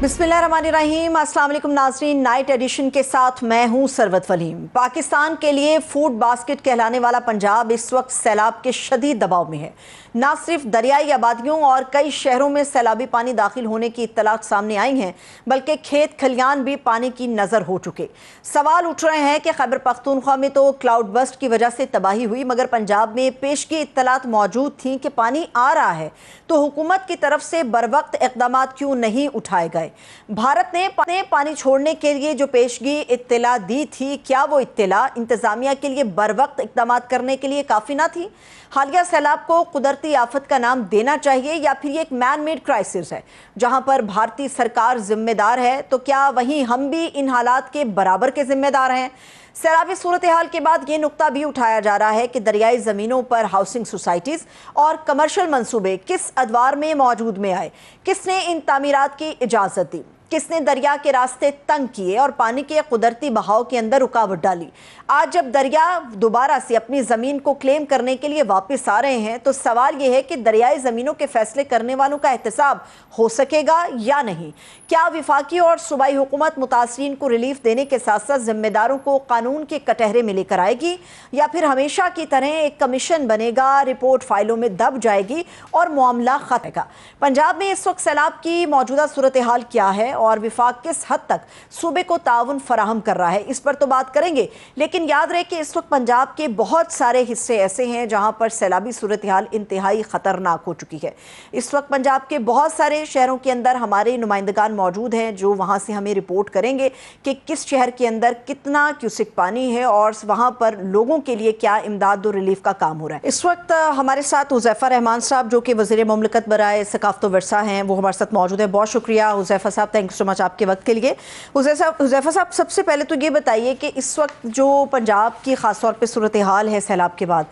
बिस्मिल्लाहिर्रहमानिर्रहीम। अस्सलाम वालेकुम नाज़रीन, नाइट एडिशन के साथ मैं हूं सरवत वलीम। पाकिस्तान के लिए फूड बास्केट कहलाने वाला पंजाब इस वक्त सैलाब के शदीद दबाव में है। न सिर्फ दरियाई आबादियों और कई शहरों में सैलाबी पानी दाखिल होने की इत्तलात सामने आई हैं, बल्कि खेत खलियान भी पानी की नज़र हो चुके। सवाल उठ रहे हैं कि खैबर पख्तूनख्वा में तो क्लाउड बस्ट की वजह से तबाही हुई, मगर पंजाब में पेशगी इत्तलात मौजूद थी कि पानी आ रहा है, तो हुकूमत की तरफ से बरवक्त इक़दाम क्यों नहीं उठाए गए? भारत ने पानी छोड़ने के लिए जो पेशगी इत्तला दी थी, क्या वो इत्तला इंतजामिया के लिए बरवक्त इक़दाम करने के लिए काफ़ी ना थी? हालिया सैलाब को कुदरती आफत का नाम देना चाहिए या फिर ये एक मैन मेड क्राइसिस है जहां पर भारतीय सरकार जिम्मेदार है? तो क्या वहीं हम भी इन हालात के बराबर के जिम्मेदार हैं? सैलाबी सूरत हाल के बाद ये नुक्ता भी उठाया जा रहा है कि दरियाई ज़मीनों पर हाउसिंग सोसाइटीज़ और कमर्शियल मंसूबे किस अदवार में मौजूद में आए? किसने इन तामीरात की इजाज़त दी? किसने दरिया के रास्ते तंग किए और पानी के कुदरती बहाव के अंदर रुकावट डाली? आज जब दरिया दोबारा से अपनी ज़मीन को क्लेम करने के लिए वापस आ रहे हैं, तो सवाल यह है कि दरियाई ज़मीनों के फैसले करने वालों का एहतसाब हो सकेगा या नहीं? क्या विफाकी और सूबाई हुकूमत मुतासरीन को रिलीफ देने के साथ साथ जिम्मेदारों को कानून के कटहरे में लेकर आएगी, या फिर हमेशा की तरह एक कमीशन बनेगा, रिपोर्ट फाइलों में दब जाएगी और मामला खत्म होगा? पंजाब में इस वक्त सैलाब की मौजूदा सूरत हाल क्या है और विफाक किस हद तक सूबे को ताउन फराहम कर रहा है, इस पर तो बात करेंगे। लेकिन याद रहे कि इस वक्त पंजाब के बहुत सारे हिस्से ऐसे हैं जहां पर सैलाबी सूरत हाल इंतहाई खतरनाक हो चुकी है। इस वक्त पंजाब के बहुत सारे शहरों के अंदर हमारे नुमाइंदगान मौजूद हैं जो वहां से हमें रिपोर्ट करेंगे कि किस शहर के अंदर कितना क्यूसिक पानी है और वहां पर लोगों के लिए क्या इमदाद और रिलीफ का काम हो रहा है। इस वक्त हमारे साथ हुज़ैफा रहमान साहब जो कि वज़ीर मुमलिकत बराए सकाफ़त व विरसा हैं, वो हमारे साथ मौजूद है। बहुत शुक्रिया हुज़ैफा साहब, थैंक यू सो मच आपके वक्त के लिए। हुज़ैफा साहब, सबसे पहले तो ये बताइए कि इस वक्त जो पंजाब की ख़ास तौर पे सूरत हाल है सैलाब के बाद,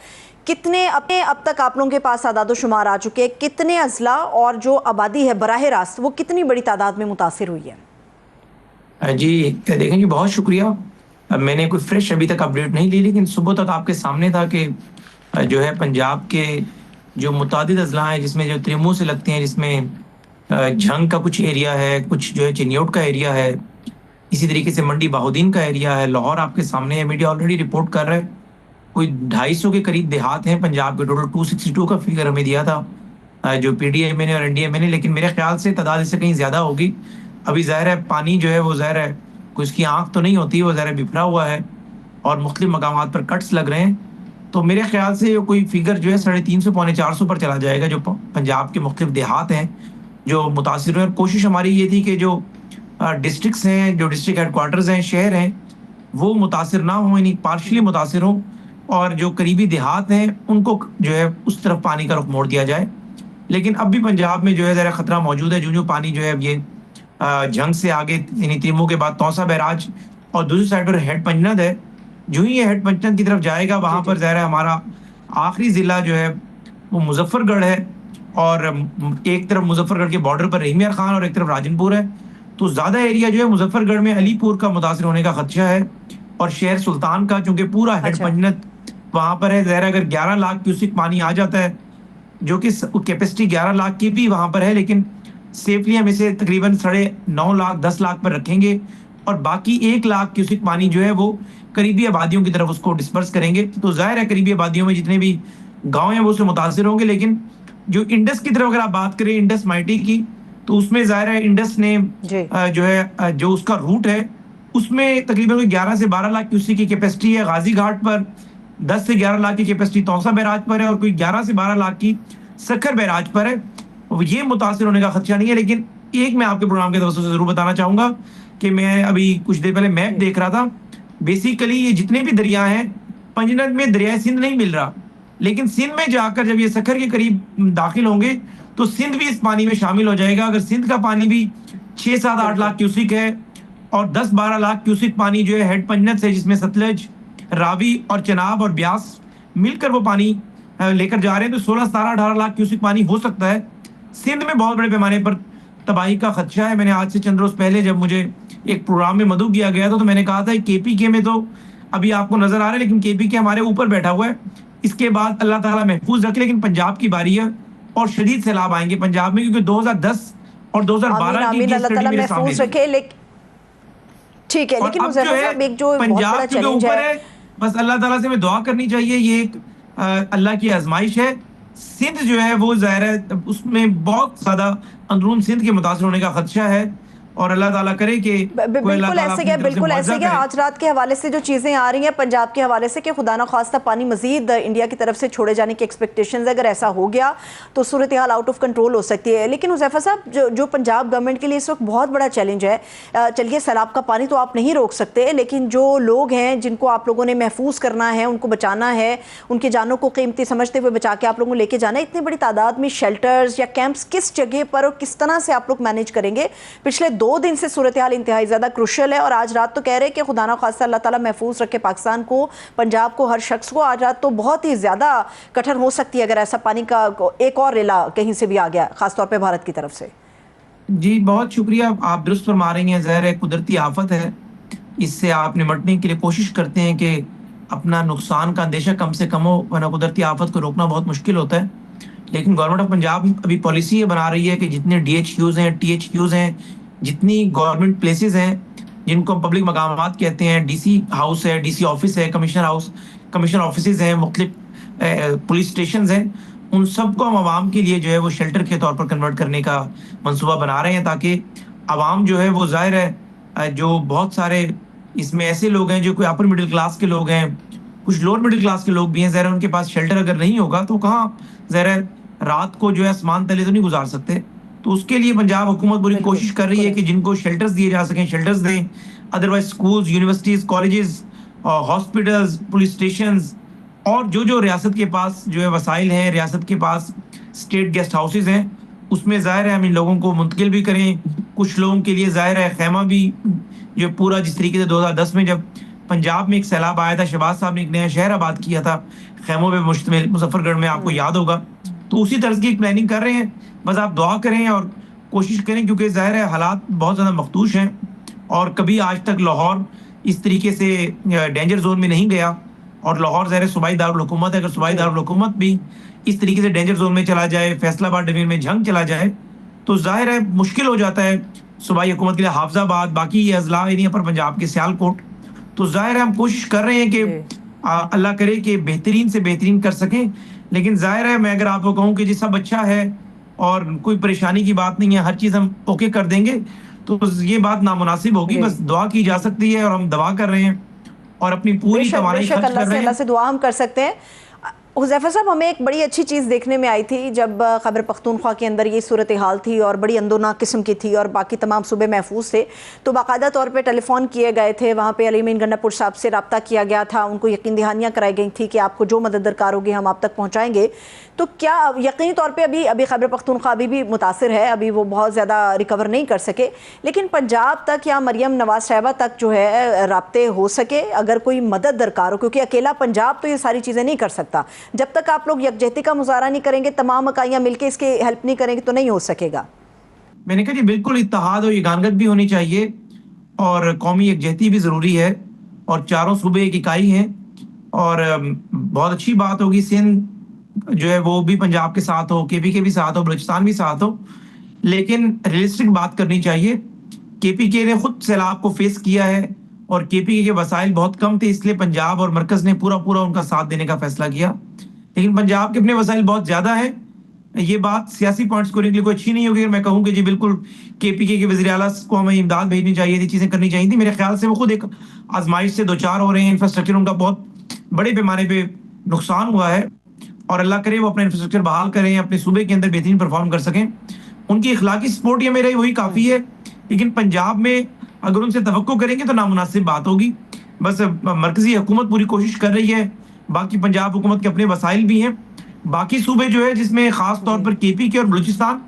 कितने अब तक आप लोगों के पास आदाद शुमार आ चुके हैं? कितने अजला और जो आबादी है बराह रास्त वो कितनी बड़ी तादाद में मुतासिर हुई है? जी देखें जी, बहुत शुक्रिया। मैंने कोई फ्रेश अभी तक अपडेट नहीं ली, लेकिन सुबह तक आपके सामने था कि जो है पंजाब के जो मुतादिद अजला हैं जिसमें जो त्रिमू से लगते हैं, जिसमें झंग का कुछ एरिया है, कुछ जो है चिन्योट का एरिया है, इसी तरीके से मंडी बाहुद्दीन का एरिया है, लाहौर आपके सामने है। मीडिया ऑलरेडी रिपोर्ट कर रहा है कोई 250 के करीब देहात हैं पंजाब के। टोटल 262 का फिगर हमें दिया था जो पीडीएमए ने और एनडीएमए ने, लेकिन मेरे ख्याल से तादाद इससे कहीं ज़्यादा होगी। अभी ज़ाहिर है पानी जो है वो ज़ाहिर है कोई उसकी आँख तो नहीं होती, वो ज़ाहिर बिफरा हुआ है और मुख्तलिफ मकामात पर कट्स लग रहे हैं। तो मेरे ख्याल से कोई फिगर जो है 350 पौने 400 पर चला जाएगा जो पंजाब के मुख्तलिफ देहात हैं जो मुतासिर हैं। और कोशिश हमारी ये थी कि जो डिस्ट्रिक्ट्स हैं, जो डिस्ट्रिक्ट हेडक्वार्टर्स हैं, शहर हैं, वो मुतासिर ना हों, यानी पार्शली मुतासिर हों, और जो करीबी देहात हैं उनको जो है उस तरफ पानी का रुख मोड़ दिया जाए। लेकिन अब भी पंजाब में जो है ज़रा ख़तरा मौजूद है। जो पानी जो है ये जंग से आगे यानी त्रिमू के बाद तौसा बैराज और दूसरी साइड पर हेड पंजनद है, जो ही ये हेड पंजनद की तरफ जाएगा वहाँ पर ज़रा हमारा आखिरी ज़िला जो है वो मुजफ्फरगढ़ है, और एक तरफ मुजफ्फरगढ़ के बॉर्डर पर रहीम यार खान और एक तरफ राजनपुर है। तो ज़्यादा एरिया जो है मुजफ्फरगढ़ में अलीपुर का मुतासर होने का खदशा है, और शहर सुल्तान का, चूँकि पूरा हेड पंजनद वहाँ पर है। ज़रा अगर 11 लाख क्यूसिक पानी आ जाता है, जो कि कैपेसिटी 11 लाख की भी वहाँ पर है, लेकिन सेफली हम इसे तकरीबन 9.5 लाख 10 लाख पर रखेंगे, और बाकी 1 लाख क्यूसिक पानी जो है वो करीबी आबादियों की तरफ उसको डिस्पर्स करेंगे। तो जाहिर है करीबी आबादियों में जितने भी गाँव हैं वो उससे मुतासर होंगे। लेकिन जो इंडस की तरफ अगर आप बात करें, इंडस माइटी की, तो उसमें जाहिर है इंडस ने जो है जो उसका रूट है उसमें तकरीबन 11 से 12 लाख क्यूसिक की कैपेसिटी है। गाजी घाट पर 10 से 11 लाख की कैपेसिटी तौसा बैराज पर है, और कोई 11 से 12 लाख की सक्खर बैराज पर है। ये मुतासिर होने का खदशा नहीं है। लेकिन एक मैं आपके प्रोग्राम के तवज्जो से जरूर बताना चाहूँगा कि मैं अभी कुछ देर पहले मैप देख रहा था। बेसिकली ये जितने भी दरिया हैं, पंजनद में दरिया सिंध नहीं मिल रहा, लेकिन सिंध में जाकर जब ये सक्खर के करीब दाखिल होंगे तो सिंध भी इस पानी में शामिल हो जाएगा। अगर सिंध का पानी भी 6-7-8 लाख क्यूसिक है, और 10-12 लाख क्यूसिक पानी जो है हेड पंजनद से, जिसमें सतलज, रावी और चनाब और ब्यास मिलकर वो पानी लेकर जा रहे हैं, तो 16-17-18 लाख क्यूसिक पानी हो सकता है। सिंध में बहुत बड़े पैमाने पर तबाही का खदशा है। मैंने आज से चंद रोज पहले जब मुझे एक प्रोग्राम में मदऊ किया गया था, तो मैंने कहा था केपीके में तो अभी आपको नजर आ रहा है, लेकिन केपीके हमारे ऊपर बैठा हुआ है। इसके बाद अल्लाह ताला महफूज रखे, लेकिन पंजाब की बारी है और शदीद सैलाब आएंगे पंजाब में, क्योंकि 2010 और 2012 की आमीन, केस अल्लाह स्टडी ताला मेरे सामने महफूज थी। रखे। लेकिन ठीक है, और लेकिन अब जो हुज़ैफा है साहब, एक जो बहुत पंजाब बड़ा क्योंकि चैलेंज ऊपर है। है, बस अल्लाह ताला से हमें दुआ करनी चाहिए। ये एक अल्लाह की आजमाइश है। सिंध जो है वो ज़ाहिर है उसमें बहुत ज़्यादा अंदरून सिंध के मुतासिर होने का खदशा है, और अल्लाह ताला करे कि कोई अल्लाह बिल्कुल ताला ऐसे अपनी क्या, तरफ से बिल्कुल मुआवजा ऐसे क्या, करे। आज रात के हवाले से जो चीज़ें आ रही हैं पंजाब के हवाले से कि खुदा ना खास्ता पानी मजीद इंडिया की तरफ से छोड़े जाने की एक्सपेक्टेशंस है, अगर ऐसा हो गया तो सूरत हाल आउट ऑफ कंट्रोल हो सकती है। लेकिन हुज़ैफा साहब, जो पंजाब गवर्नमेंट के लिए इस वक्त बहुत बड़ा चैलेंज है, चलिए सैलाब का पानी तो आप नहीं रोक सकते, लेकिन जो लोग हैं जिनको आप लोगों ने महफूज करना है, उनको बचाना है, उनकी जानों को कीमती समझते हुए बचा के आप लोगों को लेके जाना है, इतनी बड़ी तादाद में शेल्टर्स या कैंप्स किस जगह पर और किस तरह से आप लोग मैनेज करेंगे? पिछले 2 दिन से सूरत हाल इंतहाई ज़्यादा क्रुशियल है, और आज रात तो कह रहे हैं कि खुदा ना खास्ता अल्लाह ताला महफूज रखे पाकिस्तान को, पंजाब को, हर शख्स को। आज रात तो बहुत ही ज़्यादा कठिन हो सकती है अगर ऐसा पानी का एक और रेला कहीं से भी आ गया, खासतौर पर भारत की तरफ से। जी, बहुत शुक्रिया, आप दुरुस्त फरमा रही हैं। ज़ाहिर है कुदरती आफत है, इससे आप निपटने के लिए कोशिश करते हैं कि अपना नुकसान का अंदेशा कम से कम हो, वरना कुदरती आफत को रोकना बहुत मुश्किल होता है। लेकिन गवर्नमेंट ऑफ पंजाब अभी पॉलिसी ये बना रही है कि जितने DHQs हैं, THQs हैं, जितनी गवर्नमेंट प्लेसेस हैं जिनको हम पब्लिक मकामात कहते हैं, DC हाउस है, DC ऑफिस है, कमिश्नर हाउस, कमिश्नर ऑफिसेज हैं, मुख्तलिफ पुलिस स्टेशन हैं, उन सबको हम आवाम के लिए जो है वो शेल्टर के तौर पर कन्वर्ट करने का मंसूबा बना रहे हैं, ताकि आवाम जो है वो ज़ाहिर है जो बहुत सारे इसमें ऐसे लोग हैं जो कोई अपर मिडिल क्लास के लोग हैं, कुछ लोअर मिडिल क्लास के लोग भी हैं, ज़ाहिर है उनके पास शेल्टर अगर नहीं होगा तो कहाँ ज़ाहिर है रात को जो है आसमान तले तो नहीं गुजार सकते। तो उसके लिए पंजाब हुकूमत पूरी कोशिश कर रही है कि जिनको शेल्टर्स दिए जा सकें शेल्टर्स दें, otherwise schools, universities, colleges, hospitals, police stations, और जो रियासत के पास जो है वसाइल हैं, रियासत के पास स्टेट गेस्ट हाउसेज हैं, उसमें ज़ाहिर है हम इन लोगों को मुंतकिल भी करें। कुछ लोगों के लिए ज़ाहिर है खैमा भी जो पूरा, जिस तरीके से 2010 में जब पंजाब में एक सैलाब आया था, शहबाज साहब ने एक नया शहर आबाद किया था खैमों में मुश्तमिल, मुजफ्फरगढ़ में, आपको याद होगा। तो उसी तरह की एक प्लानिंग कर रहे हैं। बस आप दुआ करें और कोशिश करें, क्योंकि ज़ाहिर है हालात बहुत ज़्यादा मखदूश हैं, और कभी आज तक लाहौर इस तरीके से डेंजर जोन में नहीं गया, और लाहौर ज़ाहिर सूबाई दारुल हुकूमत है। अगर सूबाई दारुल हुकूमत भी इस तरीके से डेंजर जोन में चला जाए, फैसलाबाद डिवीजन में जंग चला जाए, तो ज़ाहिर है मुश्किल हो जाता है सूबाई हुकूमत के लिए हाफजाबाद, बाकी ये अजला एरिया पर पंजाब के सियालकोट। तो ज़ाहिर है हम कोशिश कर रहे हैं कि अल्लाह करे कि बेहतरीन से बेहतरीन कर सकें। लेकिन ज़ाहिर है मैं अगर आपको कहूँ कि जी सब अच्छा है और कोई परेशानी की बात नहीं है, हर चीज़ हम ओके कर देंगे, तो ये बात नामुनासिब होगी। बस दुआ की जा सकती है, और हम दवा कर रहे हैं और अपनी पूरी तवानाई खर्च कर रहे हैं। अल्लाह से दुआ हम कर सकते हैं। हुज़ैफा साहब, हमें एक बड़ी अच्छी चीज़ देखने में आई थी जब खैबर पख्तूनख्वा के अंदर ये सूरत हाल थी और बड़ी अंदोनाक किस्म की थी और बाकी तमाम सूबे महफूज थे, तो बाकायदा तौर पे टेलीफोन किए गए थे, वहाँ पे अली अमीन गंडापुर साहब से रब्ता किया गया था, उनको यकीन दहानियाँ कराई गई थी कि आपको जो मदद दरकार होगी हम आप तक पहुँचाएँगे। तो क्या यकीनी तौर पे अभी खैबर पख्तूनख्वा अभी भी मुतासिर है, अभी वो बहुत ज़्यादा रिकवर नहीं कर सके, लेकिन पंजाब तक या मरियम नवाज साहिबा तक जो है राब्ते हो सके अगर कोई मदद दरकार हो, क्योंकि अकेला पंजाब तो ये सारी चीज़ें नहीं कर सकता। जब तक आप लोग यकजहती का मुजाहरा नहीं करेंगे, तमाम इकाइयाँ मिलकर इसके हेल्प नहीं करेंगे, तो नहीं हो सकेगा। मैंने कहा जी बिल्कुल इत्तेहाद और यगानगत भी होनी चाहिए, और कौमी यकजहती भी ज़रूरी है, और चारों सूबे एक इकाई हैं, और बहुत अच्छी बात होगी सिंध जो है वो भी पंजाब के साथ हो, KP के भी साथ हो, बलूचिस्तान भी साथ हो। लेकिन रियलिस्टिक बात करनी चाहिए। KPK ने खुद सैलाब को फेस किया है, और KPK के वसाइल बहुत कम थे, इसलिए पंजाब और मरकज ने पूरा उनका साथ देने का फैसला किया। लेकिन पंजाब के अपने वसाइल बहुत ज्यादा है। ये बात सियासी पॉइंट्स को लेकर कोई अच्छी नहीं होगी मैं कहूँ कि जी बिल्कुल KPK के वज़ीर आला को हमें इमदाद भेजनी चाहिए थी, चीजें करनी चाहिए थी। मेरे ख्याल से वो खुद एक आजमाइश से 2-4 हो रहे हैं। इंफ्रास्ट्रक्चर उनका बहुत बड़े पैमाने पे नुकसान हुआ है, और अल्लाह करे वो अपना इंफ्रास्ट्रक्चर बहाल करें, अपने सूबे के अंदर बेहतरीन परफॉर्म कर सकें। उनकी इखलाकी सपोर्ट ये मेरे वही काफ़ी है। लेकिन पंजाब में अगर उनसे तवक्को करेंगे तो नामुनासिब बात होगी। बस मरकजी हुकूमत पूरी कोशिश कर रही है, बाकी पंजाब हुकूमत के अपने वसाइल भी हैं। बाकी सूबे जो है जिसमें ख़ास तौर पर KPK और बलूचिस्तान,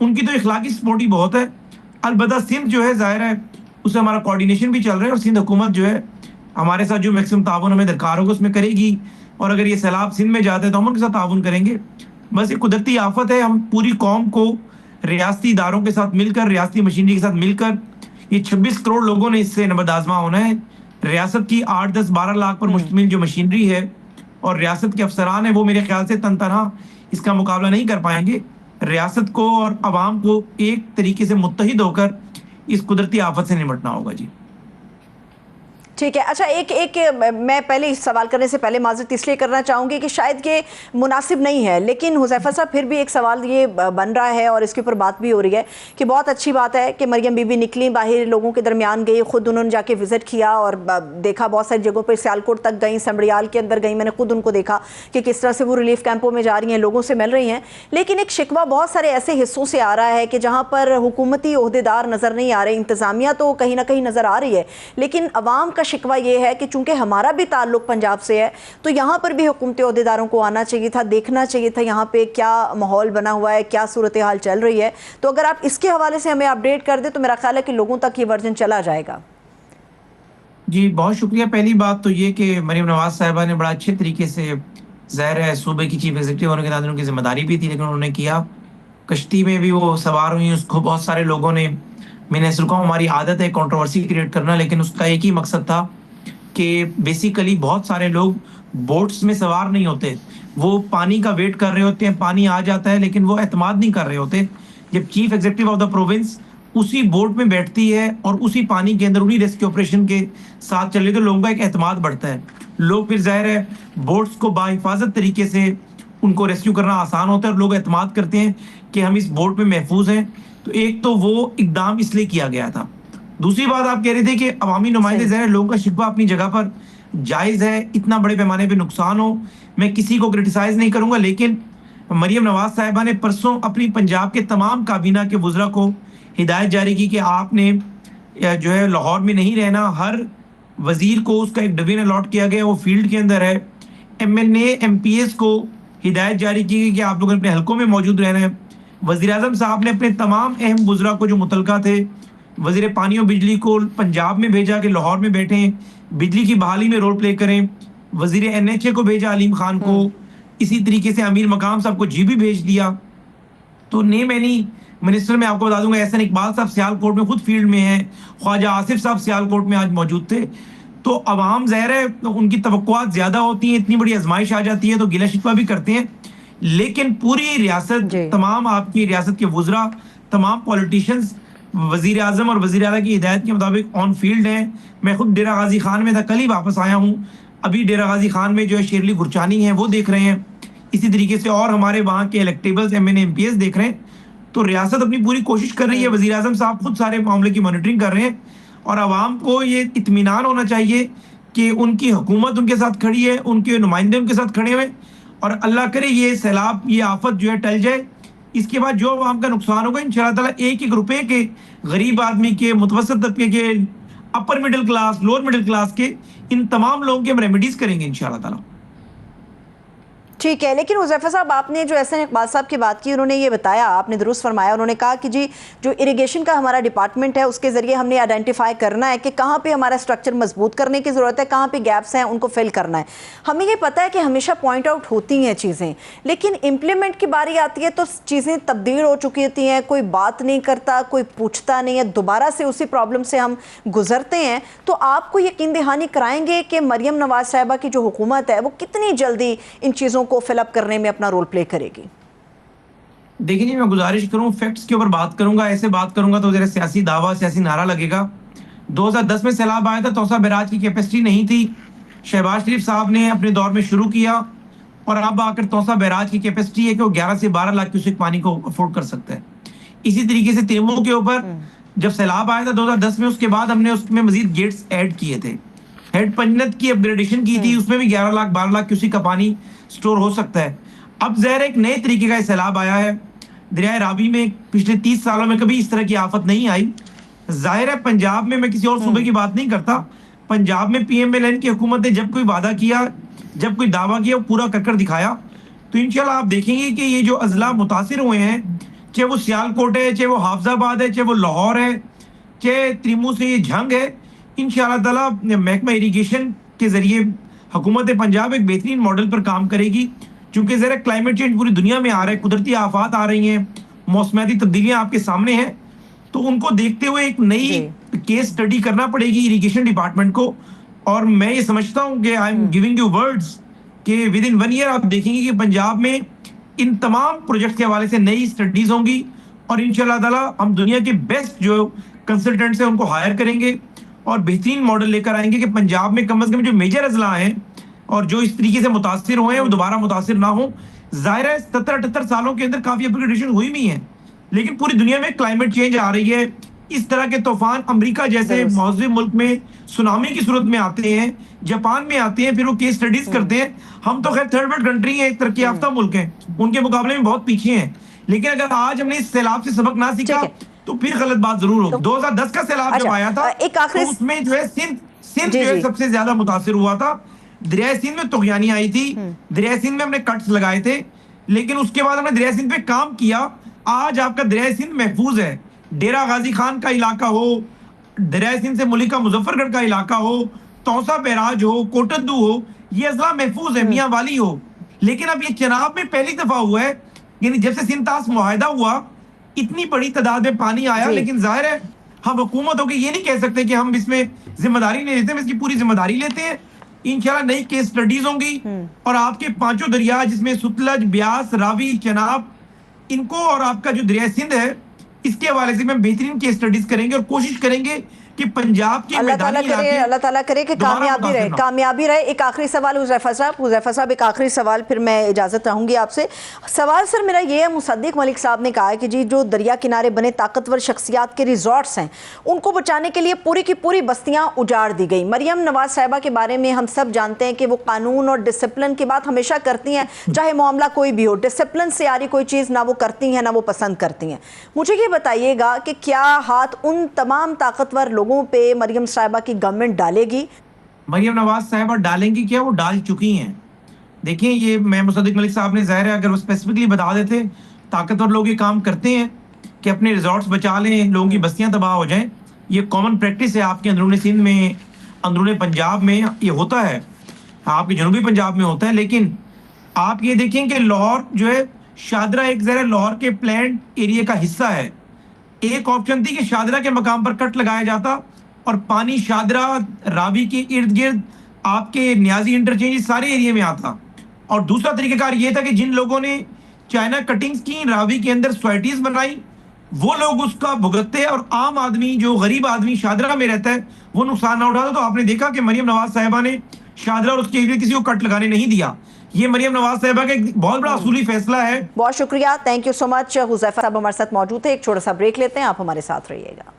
उनकी तो इखलाकी सपोर्ट ही बहुत है। अलबत्ता सिंध जो है ज़ाहिर है उससे हमारा कोऑर्डिनेशन भी चल रहा है, और सिंध हुकूमत जो है हमारे साथ जो मैक्सिमम ताउन हमें दरकार होगा उसमें करेगी, और अगर ये सैलाब सिंध में जाते हैं तो हम उनके साथ ताउन करेंगे। बस ये कुदरती आफत है, हम पूरी कौम को रियासती इदारों के साथ मिलकर, रियासती मशीनरी के साथ मिलकर, ये 26 करोड़ लोगों ने इससे नबरदाज़मा होना है। रियासत की 8-10-12 लाख पर मुश्तमिल जो मशीनरी है और रियासत के अफसरान है, वो मेरे ख्याल से तन तनहा इसका मुकाबला नहीं कर पाएंगे। रियासत को और आवाम को एक तरीके से मुत्तहिद होकर इस कुदरती आफत से निपटना होगा जी। ठीक है। अच्छा, एक मैं पहले इस सवाल करने से पहले माजरत इसलिए करना चाहूँगी कि शायद ये मुनासिब नहीं है, लेकिन हुज़ैफा साहब फिर भी एक सवाल ये बन रहा है और इसके ऊपर बात भी हो रही है कि बहुत अच्छी बात है कि मरियम बीबी निकली, बाहर लोगों के दरमियान गई, खुद उन्होंने जाके विज़िट किया और देखा बहुत सारी जगहों पर, सियालकोट तक गई, समड़ियाल के अंदर गई, मैंने खुद उनको देखा कि किस तरह से वो रिलीफ कैंपों में जा रही हैं, लोगों से मिल रही हैं। लेकिन एक शिकवा बहुत सारे ऐसे हिस्सों से आ रहा है कि जहाँ पर हुकूमती ओहदेदार नज़र नहीं आ रहे, इंतज़ामिया तो कहीं ना कहीं नज़र आ रही है, लेकिन अवाम का शिकवा ये है कि चूंकि हमारा भी ताल्लुक पंजाब से है तो यहाँ पर भी हुकूमती ओहदेदारों को आना चाहिए था, देखना चाहिए था यहाँ पे क्या माहौल बना हुआ है, क्या सूरत हाल चल रही है। तो अगर आप इसके हवाले से हमें अपडेट कर दे तो मेरा ख्याल है कि लोगों तक ये वर्जन चला जाएगा। जी बहुत शुक्रिया। पहली बात तो ये कि मरीम नवाज साहिबा ने बड़ा अच्छे तरीके से, ज़ाहिर है सूबे की चीफ एग्जीक्यूटिव होने के नाते उनकी जिम्मेदारी भी थी, लेकिन उन्होंने किया। कश्ती में भी वो सवार हुई, उसको बहुत सारे लोगों ने, मैंने ऐसा कहूँ हमारी आदत है कंट्रोवर्सी क्रिएट करना, लेकिन उसका एक ही मकसद था कि बेसिकली बहुत सारे लोग बोट्स में सवार नहीं होते, वो पानी का वेट कर रहे होते हैं, पानी आ जाता है लेकिन वो एतमाद नहीं कर रहे होते। जब chief executive of the province उसी बोट में बैठती है और उसी पानी के अंदर उन्हीं रेस्क्यू ऑपरेशन के साथ चले तो लोगों का एक एतमाद बढ़ता है। लोग फिर ज़ाहिर है बोट्स को बाहिफाजत तरीके से उनको रेस्क्यू करना आसान होता है और लोग एतमाद करते हैं कि हम इस बोट में महफूज हैं। तो एक तो वो इकदाम इसलिए किया गया था। दूसरी बात आप कह रहे थे कि अवामी नुमाइंदे, ज़ाहिर लोगों का शिकवा अपनी जगह पर जायज़ है, इतना बड़े पैमाने पे नुकसान हो, मैं किसी को क्रिटिसाइज नहीं करूंगा, लेकिन मरियम नवाज साहिबा ने परसों अपनी पंजाब के तमाम काबीना के वुज़रा को हिदायत जारी की कि आपने जो है लाहौर में नहीं रहना, हर वजीर को उसका एक डिवीजन अलॉट किया गया, वो फील्ड के अंदर है। MNA MPs को हिदायत जारी की गई कि आप लोग अपने हलकों में मौजूद रहना है। वज़ीर आज़म साहब ने अपने तमाम अहम वुज़रा को जो मुतलका थे, वज़ीर पानी और बिजली को पंजाब में भेजा कि लाहौर में बैठें, बिजली की बहाली में रोल प्ले करें। वज़ीर NHA को भेजा अलीम खान को, इसी तरीके से अमीर मकाम साहब को GB भेज दिया। तो नेम एनी मिनिस्टर में आपको बता दूंगा, एहसन इकबाल साहब सियालकोट में खुद फील्ड में हैं, ख्वाजा आसिफ साहब सियालकोट में आज मौजूद थे। तो अवाम ज़ाहिर है उनकी तवक्कुआत ज़्यादा होती हैं, इतनी बड़ी आजमाइश आ जाती है तो गिला शिकवा भी करते हैं, लेकिन पूरी रियासत, तमाम आपकी रियासत के वुज़रा, तमाम पॉलिटिशियंस वज़ीर आज़म और वज़ीर आला की हिदायत के मुताबिक ऑन फील्ड हैं। मैं खुद डेरा गाजी खान में था, कल ही वापस आया हूँ। अभी डेरा गाजी खान में जो है शेरली गुरचानी है वो देख रहे हैं, इसी तरीके से और हमारे वहाँ के इलेक्टेबल्स MNA MPs देख रहे हैं। तो रियासत अपनी पूरी कोशिश कर रही है, वज़ीर आज़म साहब खुद सारे मामले की मॉनिटरिंग कर रहे हैं और आवाम को ये इत्मीनान होना चाहिए कि उनकी हुकूमत उनके साथ खड़ी है, उनके नुमाइंदे उनके साथ खड़े हुए, और अल्लाह करे ये सैलाब, ये आफत जो है टल जाए। इसके बाद जो आवाम का नुकसान होगा इंशाअल्लाह ताला एक एक रुपए के, गरीब आदमी के, मुतवसत तबके के, upper middle class, lower middle class के, इन तमाम लोगों के हम रेमेडीज करेंगे इंशाअल्लाह ताला। ठीक है, लेकिन हुज़ैफा साहब आपने जो एहसन इकबाल साहब की बात की, उन्होंने ये बताया, आपने दुरुस्त फरमाया, उन्होंने कहा कि जी जो इरिगेशन का हमारा डिपार्टमेंट है उसके ज़रिए हमने आइडेंटिफाई करना है कि कहाँ पे हमारा स्ट्रक्चर मजबूत करने की ज़रूरत है, कहाँ पे गैप्स हैं उनको फिल करना है। हमें ये पता है कि हमेशा पॉइंट आउट होती हैं चीज़ें, लेकिन इम्प्लीमेंट की बारी आती है तो चीज़ें तब्दील हो चुकी होती हैं, कोई बात नहीं करता, कोई पूछता नहीं है, दोबारा से उसी प्रॉब्लम से हम गुजरते हैं। तो आपको यकीन दहानी कराएंगे कि मरियम नवाज साहिबा की जो हुकूमत है वो कितनी जल्दी इन चीज़ों को फिलअप करने में अपना रोल प्ले करेगी? देखिए जी, मैं गुजारिश करूं, फैक्ट्स के ऊपर बात करूंगा, ऐसे बात करूंगा तो जरा सियासी दावा, सियासी नारा लगेगा। 2010 में सैलाब आया था, तौसा बैराज की कैपेसिटी नहीं थी, शहबाज शरीफ साहब ने अपने दौर में शुरू किया और अब आकर तौसा बैराज की कैपेसिटी है कि वो 11 से 12 लाख क्यूसेक पानी को अफोर्ड कर सकता है। इसी तरीके से तिरमो के ऊपर जब सैलाब आया था 2010 में, उसके बाद हमने उसमें मजीद गेट्स ऐड किए थे, हेड पंजनत की अपग्रेडेशन की थी, उसमें भी 11 लाख 12 लाख क्यूसेक का पानी स्टोर हो सकता है। अब ज़ाहिर एक नए तरीके का सैलाब आया है। दरिया रावी में पिछले 30 सालों में कभी इस तरह की आफत नहीं आई। जाहिर है पंजाब में, मैं किसी और सूबे की बात नहीं करता, पंजाब में PMLN की हुकूमत ने जब कोई वादा किया, जब कोई दावा किया, वो पूरा कर दिखाया। तो इंशाल्लाह आप देखेंगे कि ये जो अजला मुतासिर हुए हैं, चाहे वो सियालकोट है, चाहे वो हाफजाबाद है, चाहे वो लाहौर है, चाहे त्रिमू से ये झंग है, इंशाल्लाह ताला महकमा इरीगेशन के जरिए हुकूमत पंजाब एक बेहतरीन मॉडल पर काम करेगी। क्योंकि ज़रा क्लाइमेट चेंज पूरी दुनिया में आ रहा है, कुदरती आफात आ रही हैं, मौसमियाती तब्दीलियां आपके सामने हैं, तो उनको देखते हुए एक नई केस स्टडी करना पड़ेगी इरिगेशन डिपार्टमेंट को। और मैं ये समझता हूँ कि I am giving you words कि विद इन 1 ईयर आप देखेंगे कि पंजाब में इन तमाम प्रोजेक्ट के हवाले से नई स्टडीज होंगी और इंशाल्लाह ताला हम दुनिया के बेस्ट जो कंसल्टेंट्स हैं उनको हायर करेंगे और बेहतरीन मॉडल लेकर आएंगे कि पंजाब में कम से कम जो मेजर अजला हैं और जो इस तरीके से मुतासिर हुए हैं वो दोबारा मुतासिर ना हो। जाहिर है 70-78 सालों के अंदर काफी अपग्रेडेशन हुई भी है, लेकिन पूरी दुनिया में क्लाइमेट चेंज आ रही है। इस तरह के तूफान अमेरिका जैसे मौजूद मुल्क में सुनामी की सूरत में आते हैं, जापान में आते हैं, फिर वो केस स्टडीज करते हैं। हम तो खैर थर्ड वर्ल्ड कंट्री है, तरक्की याफ्ता मुल्क है, उनके मुकाबले में बहुत पीछे हैं। लेकिन अगर आज हमने इस सैलाब से सबक ना सीखा तो फिर गलत बात जरूर होगी। 2010 का सैलाब जब आया था तो उसमें जो है सिंध जो है सबसे ज्यादा मुतासिर हुआ था। दरिया सिंध में तुगयानी आई थी, दरिया सिंध में हमने कट्स लगाए थे, लेकिन उसके बाद हमने दरिया सिंध पे काम किया। आज आपका दरिया सिंध महफूज है। डेरा गाजी खान का इलाका हो, दरिया सिंध से मुलिका मुजफ्फरगढ़ का इलाका हो, तौसा बैराज हो, कोटद्दू हो, ये अजला महफूज है, मियां वाली हो। लेकिन अब ये चनाब में पहली दफा हुआ है, यानी जब से सिंध तास मुआहदा हुआ इतनी बड़ी तादाद में पानी आया। लेकिन जाहिर है हम हुकूमत होकर ये नहीं कह सकते कि हम इसमें जिम्मेदारी नहीं लेते, हम इसकी पूरी जिम्मेदारी लेते हैं। इंशाल्लाह नई केस स्टडीज होंगी और आपके पांचों दरिया जिसमें सुतलज, ब्यास, रावी, चनाब, इनको और आपका जो दरिया सिंध है इसके हवाले से हम बेहतरीन केस स्टडीज करेंगे और कोशिश करेंगे कि पंजाब की अल्लाह ताला करे कि कामयाबी रहे। एक आखिरी सवाल हुज़ैफा साहब, एक आखिरी सवाल, फिर मैं इजाज़त चाहूँगी आपसे। सवाल सर मेरा ये है, मुसद्दिक मलिक साहब ने कहा है कि जी जो दरिया किनारे बने ताकतवर शख्सियात के रिजॉर्ट्स हैं उनको बचाने के लिए पूरी की पूरी बस्तियाँ उजाड़ दी गई। मरियम नवाज साहिबा के बारे में हम सब जानते हैं कि वो कानून और डिसिप्लिन की बात हमेशा करती हैं, चाहे मामला कोई भी हो। डिसिप्लिन से यारी कोई चीज़ ना वो करती हैं ना वो पसंद करती हैं। मुझे ये बताइएगा कि क्या हाथ उन तमाम ताकतवर लोगों पे मरियम साहिबा की गवर्नमेंट डालेगी? मरियम नवाज साहिबा डालेंगी क्या? वो डाल चुकी हैं। देखिए ये मैं मुसद्दिक मलिक साहब ने जाहिर है अगर वो स्पेसिफिकली बता देते, ताकतवर लोग ये काम करते हैं कि अपने रिजॉर्ट्स बचा लें, लोगों की बस्तियां तबाह हो जाएं। ये कॉमन प्रैक्टिस है आपके अंदरूनी सिंध में, अंदरूनी पंजाब में ये होता है, आपके जनूबी पंजाब में होता है। लेकिन आप ये देखें कि लाहौर जो है, शादरा एक जरा लाहौर के प्लान एरिया का हिस्सा है। एक ऑप्शन थी कि शादरा के मकाम पर कट लगाया जाता और पानी शादरा, रावी के इर्द गिर्द आपके न्याजी इंटरचेंज सारे एरिया में आता। और दूसरा तरीकाकार ये था कि जिन लोगों ने चाइना कटिंग्स की, रावी के अंदर सोसाइटीज बनाई, वो लोग उसका भुगतते हैं और आम आदमी जो गरीब आदमी शादरा में रहता है वो नुकसान ना उठाता। तो आपने देखा कि मरियम नवाज साहिबा ने शादरा और उसके एरिया किसी को कट लगाने नहीं दिया। ये मरियम नवाज साहिबा का एक बहुत बड़ा असूली फैसला है। बहुत शुक्रिया, thank you so much. Huzaifa साहब हमारे साथ मौजूद थे। एक छोटा सा ब्रेक लेते हैं, आप हमारे साथ रहिएगा।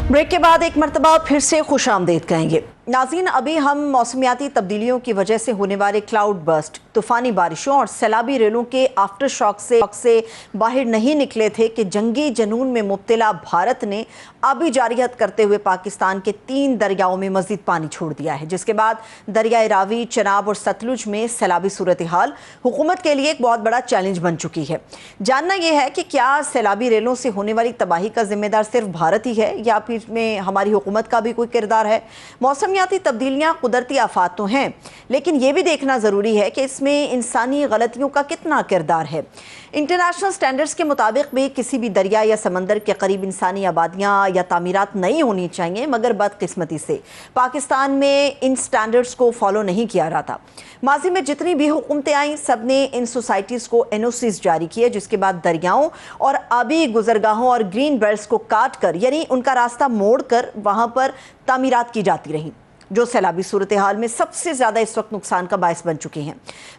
ब्रेक के बाद एक मरतबा फिर से खुश आमदीद कहेंगे। नाज़रीन, अभी हम मौसमियाती तब्दीलियों की वजह से होने वाले क्लाउड बर्स्ट, तूफ़ानी बारिशों और सैलाबी रेलों के आफ्टर शॉक से बाहर नहीं निकले थे कि जंगी जनून में मुब्तला भारत ने आबी जारियत करते हुए पाकिस्तान के 3 दरियाओं में मज़ीद पानी छोड़ दिया है, जिसके बाद दरियाए रावी, चनाब और सतलुज में सैलाबी सूरत हाल हुकूमत के लिए एक बहुत बड़ा चैलेंज बन चुकी है। जानना यह है कि क्या सैलाबी रेलों से होने वाली तबाही का जिम्मेदार सिर्फ भारत ही है या फिर में हमारी हुकूमत का भी कोई किरदार है? मौसमियाती तब्दीलियां कुदरती आफात तो हैं, लेकिन यह भी देखना ज़रूरी है कि इसमें इंसानी गलतियों का कितना किरदार है। इंटरनेशनल स्टैंडर्ड्स के मुताबिक भी किसी भी दरिया या समंदर के करीब इंसानी आबादियाँ या तामीरात नहीं होनी चाहिए, मगर बदकिस्मती से पाकिस्तान में इन स्टैंडर्ड्स को फॉलो नहीं किया रहा था। माजी में जितनी भी हुकूमतें आईं सब ने इन सोसाइटीज़ को NOCs जारी किए, जिसके बाद दरियाओं और आबी गुजरगाहों और ग्रीन बेल्ट्स को काट कर, यानी उनका रास्ता मोड़ कर वहाँ पर तामीरात की जाती रहीं, जो सैलाबी सूरत हाल में सबसे ज़्यादा इस वक्त नुकसान का बायस बन चुकी हैं।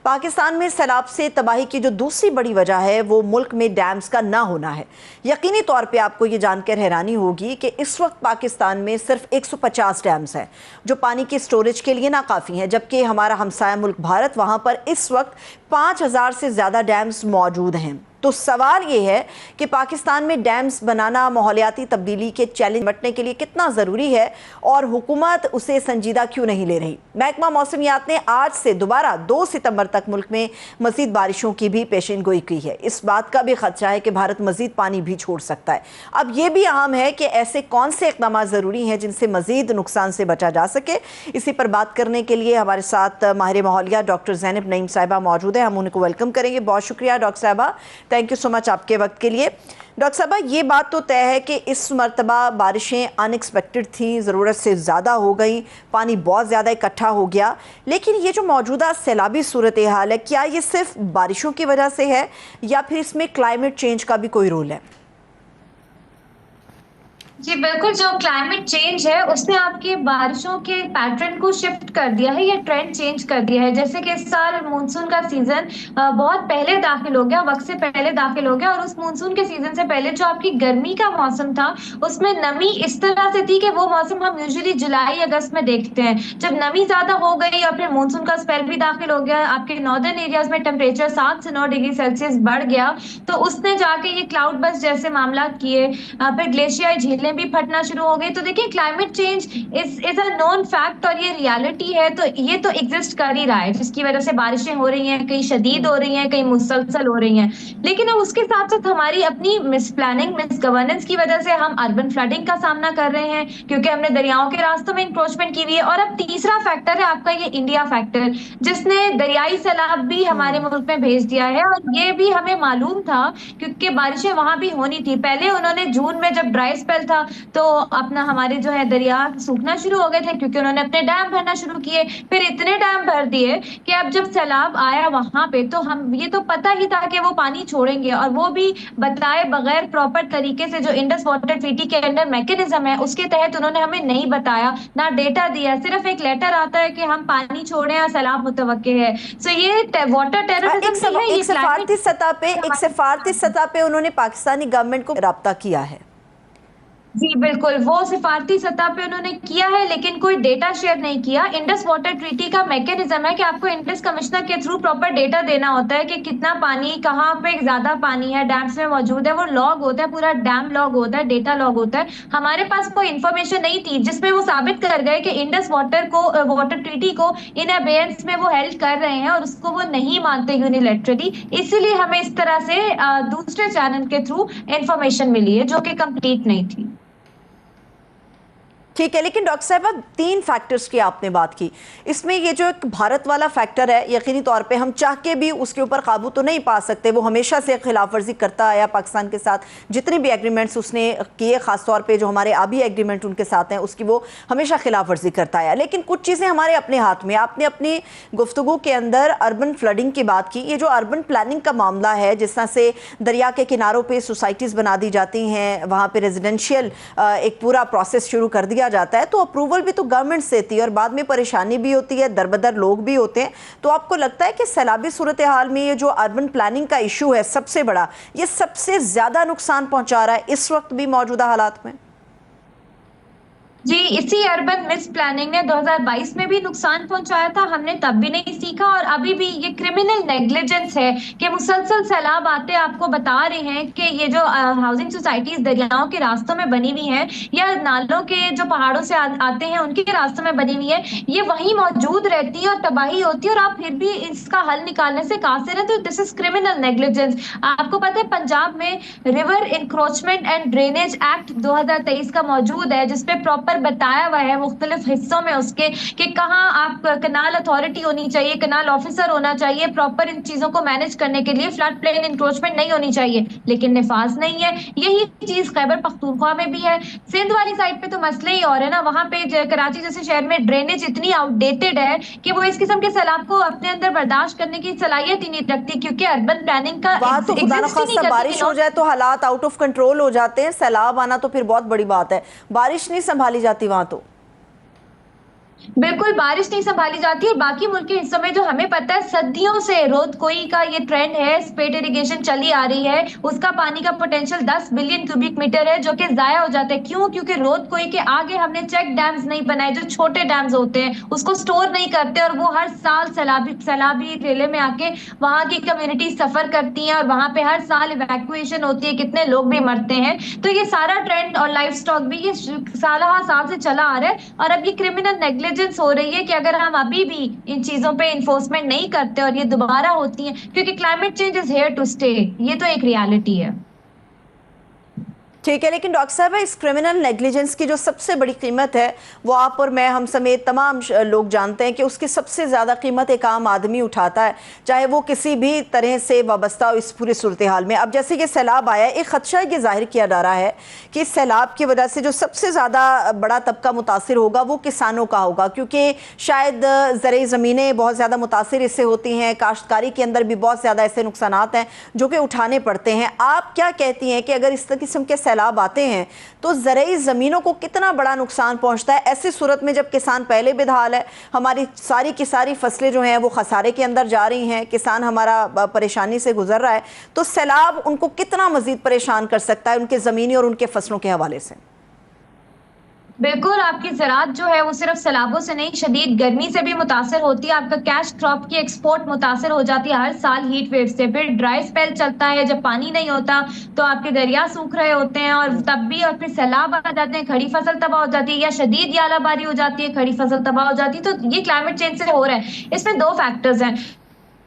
पाकिस्तान में सैलाब से तबाही की जो दूसरी बड़ी वजह है वो मुल्क में डैम्स का ना होना है। यकीनी तौर पे आपको ये जानकर हैरानी होगी कि इस वक्त पाकिस्तान में सिर्फ 150 डैम्स हैं जो पानी की स्टोरेज के लिए नाकाफ़ी हैं, जबकि हमारा हमसाया मुल्क भारत, वहाँ पर इस वक्त 5000 से ज़्यादा डैम्स मौजूद हैं। तो सवाल ये है कि पाकिस्तान में डैम्स बनाना माहौलियाती तब्दीली के चैलेंज निपटने के लिए कितना ज़रूरी है और हुकूमत उसे संजीदा क्यों नहीं ले रही। महकमा मौसमियात ने आज से दोबारा 2 सितंबर तक मुल्क में मज़ीद बारिशों की भी पेशिन गोई की है। इस बात का भी खदशा है कि भारत मज़ीद पानी भी छोड़ सकता है। अब ये भी अहम है कि ऐसे कौन से इक़दाम ज़रूरी हैं जिनसे मज़ीद नुकसान से बचा जा सके। इसी पर बात करने के लिए हमारे साथ माहिर माहौलियात डॉक्टर ज़ैनब नईम साहिबा मौजूद है। हम उनको वेलकम करेंगे। बहुत शुक्रिया डॉक्टर साहिबा, थैंक यू सो मच आपके वक्त के लिए। डॉक्टर साहबा, ये बात तो तय है कि इस मरतबा बारिशें अनएक्सपेक्टेड थी, ज़रूरत से ज़्यादा हो गई, पानी बहुत ज़्यादा इकट्ठा हो गया, लेकिन ये जो मौजूदा सैलाबी सूरत हाल है, क्या ये सिर्फ बारिशों की वजह से है या फिर इसमें क्लाइमेट चेंज का भी कोई रोल है? जी बिल्कुल, जो क्लाइमेट चेंज है उसने आपके बारिशों के पैटर्न को शिफ्ट कर दिया है या ट्रेंड चेंज कर दिया है। जैसे कि इस साल मानसून का सीजन बहुत पहले दाखिल हो गया, वक्त से पहले दाखिल हो गया, और उस मानसून के सीजन से पहले जो आपकी गर्मी का मौसम था उसमें नमी इस तरह से थी कि वो मौसम हम यूजुअली जुलाई अगस्त में देखते हैं। जब नमी ज्यादा हो गई और फिर मानसून का स्पेल भी दाखिल हो गया, आपके नॉर्दर्न एरियाज में टेम्परेचर 7 से 9 डिग्री सेल्सियस बढ़ गया, तो उसने जाके ये क्लाउड बस्ट जैसे मामला किए, फिर ग्लेशियर झीलें भी फटना शुरू हो गई। तो देखिए, climate change is a known fact और ये रियलिटी है, तो ये तो एग्जिस्ट कर ही रहा है, जिसकी वजह से बारिशें हो रही हैं, कहीं शदीद हो रही हैं, कहीं मुसलसल हो रही हैं। लेकिन अब उसके साथ साथ हमारी अपनी मिस प्लानिंग, मिस गवर्नेंस की वजह से हम अर्बन फ्लडिंग का सामना कर रहे हैं, क्योंकि हमने दरियाओं के रास्तों में इंक्रोचमेंट की हुई है। और अब तीसरा फैक्टर है आपका ये इंडिया फैक्टर, जिसने दरियाई सैलाब भी हमारे मुल्क में भेज दिया है। और ये भी हमें मालूम था, क्योंकि बारिशें वहां भी होनी थी। पहले उन्होंने जून में जब ड्राई स्पेल था तो अपना हमारे जो है दरिया सूखना शुरू हो गए थे, क्योंकि उन्होंने अपने डैम भरना शुरू किए। फिर इतने डैम भर दिए कि अब जब सैलाब आया वहां पे, तो हम ये तो पता ही था कि वो पानी छोड़ेंगे, और वो भी बताए बगैर प्रॉपर तरीके से। जो इंडस वाटर ट्रीटी के अंडर मैकेनिज्म है उसके तहत उन्होंने हमें नहीं बताया, ना डेटा दिया। सिर्फ एक लेटर आता है कि हम पानी छोड़े और सैलाब मुतवक्के है। सो ये वाटर टेररिज्म है। एक सिफारती सतह पे उन्होंने पाकिस्तानी गवर्नमेंट को राब्ता किया है। जी बिल्कुल, वो सिफारती सतह पे उन्होंने किया है, लेकिन कोई डेटा शेयर नहीं किया। इंडस वाटर ट्रीटी का मैकेनिज्म है कि आपको इंडस कमिश्नर के थ्रू प्रॉपर डेटा देना होता है कि कितना पानी कहाँ पे ज्यादा पानी है डैम्स में मौजूद है। वो लॉग होता है, पूरा डैम लॉग होता है, डेटा लॉग होता है। हमारे पास कोई इन्फॉर्मेशन नहीं थी जिसमें वो साबित कर गए कि इंडस वाटर ट्रीटी को इन अबेयंस में वो हेल्प कर रहे हैं और उसको वो नहीं मानते यूनिलैटरली। इसीलिए हमें इस तरह से दूसरे चैनल के थ्रू इंफॉर्मेशन मिली है जो कि कंप्लीट नहीं थी। ठीक है, लेकिन डॉक्टर साहब 3 फैक्टर्स की आपने बात की, इसमें ये जो एक भारत वाला फैक्टर है, यकीनी तौर पे हम चाह के भी उसके ऊपर काबू तो नहीं पा सकते। वो हमेशा से खिलाफ वर्जी करता आया पाकिस्तान के साथ, जितने भी एग्रीमेंट्स उसने किए, खासतौर पे जो हमारे आबी एग्रीमेंट उनके साथ हैं उसकी वो हमेशा खिलाफ वर्जी करता आया। लेकिन कुछ चीज़ें हमारे अपने हाथ में। आपने अपनी गुफ्तगू के अंदर अर्बन फ्लडिंग की बात की। ये जो अर्बन प्लानिंग का मामला है, जिस तरह से दरिया के किनारों पर सोसाइटीज़ बना दी जाती हैं, वहाँ पर रेजिडेंशियल एक पूरा प्रोसेस शुरू कर दिया जाता है, तो अप्रूवल भी तो गवर्नमेंट से थी और बाद में परेशानी भी होती है, दरबदर लोग भी होते हैं। तो आपको लगता है कि सैलाबी सूरत हाल में ये जो अर्बन प्लानिंग का इशू है सबसे बड़ा, ये सबसे ज्यादा नुकसान पहुंचा रहा है इस वक्त भी मौजूदा हालात में? जी, इसी अर्बन मिस प्लानिंग ने 2022 में भी नुकसान पहुंचाया था। हमने तब भी नहीं सीखा, और अभी भी ये क्रिमिनल नेग्लिजेंस है कि मुसलसल सैलाब आते आपको बता रहे हैं कि ये जो हाउसिंग सोसाइटीज दरियाओं के रास्तों में बनी हुई हैं या नालों के जो पहाड़ों से आते हैं उनके रास्तों में बनी हुई है, ये वहीं मौजूद रहती है और तबाही होती है, और आप फिर भी इसका हल निकालने से कासिर हैं। तो दिस इज क्रिमिनल नेग्लिजेंस। आपको पता है पंजाब में river encroachment and drainage act 2023 का मौजूद है, जिसपे प्रॉपर बताया हुआ है मुख्तलिफ हिस्सों में उसके कि कहाँ आप कनाल अथॉरिटी होनी चाहिए, कनाल ऑफिसर होना चाहिए प्रॉपर इन चीजों को मैनेज करने के लिए। फ्लड प्लेन इंक्रोचमेंट नहीं होनी चाहिए, लेकिन निफाज नहीं है। यही चीज खैबर पख्तूनख्वा में भी है। सिंध वाली साइड पे तो मसले ही और है ना, वहां पे कराची जैसे शहर में ड्रेनेज इतनी आउटडेटेड है कि वो इस किस्म के सैलाब को अपने अंदर बर्दाश्त करने की सलाहियत ही नहीं रखती, क्योंकि अर्बन प्लानिंग का बारिश हो जाए तो हालात आउट ऑफ कंट्रोल हो जाते हैं। सैलाब आना तो फिर बहुत बड़ी बात है, बारिश नहीं संभाली जाती वहां तो। बिल्कुल बारिश नहीं संभाली जाती और बाकी मुल्क के हिस्सों में जो हमें पता है सदियों से रोध कोई का ये ट्रेंड है, स्पेट इरिगेशन चली आ रही है, उसका पानी का पोटेंशियल 10 बिलियन क्यूबिक मीटर है जो कि जाया हो जाता है। क्यों? क्योंकि रोध कोई के आगे हमने चेक डैम्स नहीं बनाए, जो छोटे डैम्स होते हैं उसको स्टोर नहीं करते और वो हर साल सैलाबी सैलाबी रेले में आके वहां की कम्युनिटी सफर करती है और वहां पे हर साल इवैक्यूएशन होती है, कितने लोग भी मरते हैं। तो ये सारा ट्रेंड और लाइफ स्टॉक भी ये साल से चला आ रहा है और अब ये क्रिमिनल नेग्लिजेंस हो रही है कि अगर हम अभी भी इन चीजों पे इन्फोर्समेंट नहीं करते और ये दोबारा होती है, क्योंकि climate change is here to stay, ये तो एक रियलिटी है। ठीक है, लेकिन डॉक्टर साहब इस क्रिमिनल नेग्लिजेंस की जो सबसे बड़ी कीमत है वो आप और मैं, हम समेत तमाम लोग जानते हैं कि उसकी सबसे ज़्यादा कीमत एक आम आदमी उठाता है, चाहे वो किसी भी तरह से वाबस्ता हो इस पूरी सूरत हाल में। अब जैसे कि सैलाब आया, एक खदशा ये जाहिर किया जा रहा है कि सैलाब की वजह से जो सबसे ज़्यादा बड़ा तबका मुतासिर होगा वो किसानों का होगा, क्योंकि शायद ज़रई ज़मीनें बहुत ज़्यादा मुतासिर इससे होती हैं, काश्तकारी के अंदर भी बहुत ज़्यादा ऐसे नुकसानात हैं जो कि उठाने पड़ते हैं। आप क्या कहती हैं कि अगर इस किस्म के सैलाब आते हैं तो ज़रई ज़मीनों को कितना बड़ा नुकसान पहुंचता है ऐसी सूरत में जब किसान पहले बेहाल है, हमारी सारी की सारी फसलें जो हैं वो खसारे के अंदर जा रही हैं, किसान हमारा परेशानी से गुजर रहा है, तो सैलाब उनको कितना मजीद परेशान कर सकता है उनके ज़मीनी और उनके फसलों के हवाले से? बिल्कुल, आपकी ज़राअत जो है वो सिर्फ सैलाबों से नहीं, शदीद गर्मी से भी मुतासर होती है। आपका कैश क्रॉप की एक्सपोर्ट मुतासर हो जाती है हर साल हीट वेव से। फिर ड्राई स्पेल चलता है, जब पानी नहीं होता तो आपके दरिया सूख रहे होते हैं और तब भी, और फिर सैलाब आ जाते हैं, खड़ी फसल तबाह हो जाती है, या शदीद यालाबारी हो जाती है, खड़ी फसल तबाह हो जाती है। तो ये क्लाइमेट चेंज से हो रहा है। इसमें दो फैक्टर्स हैं।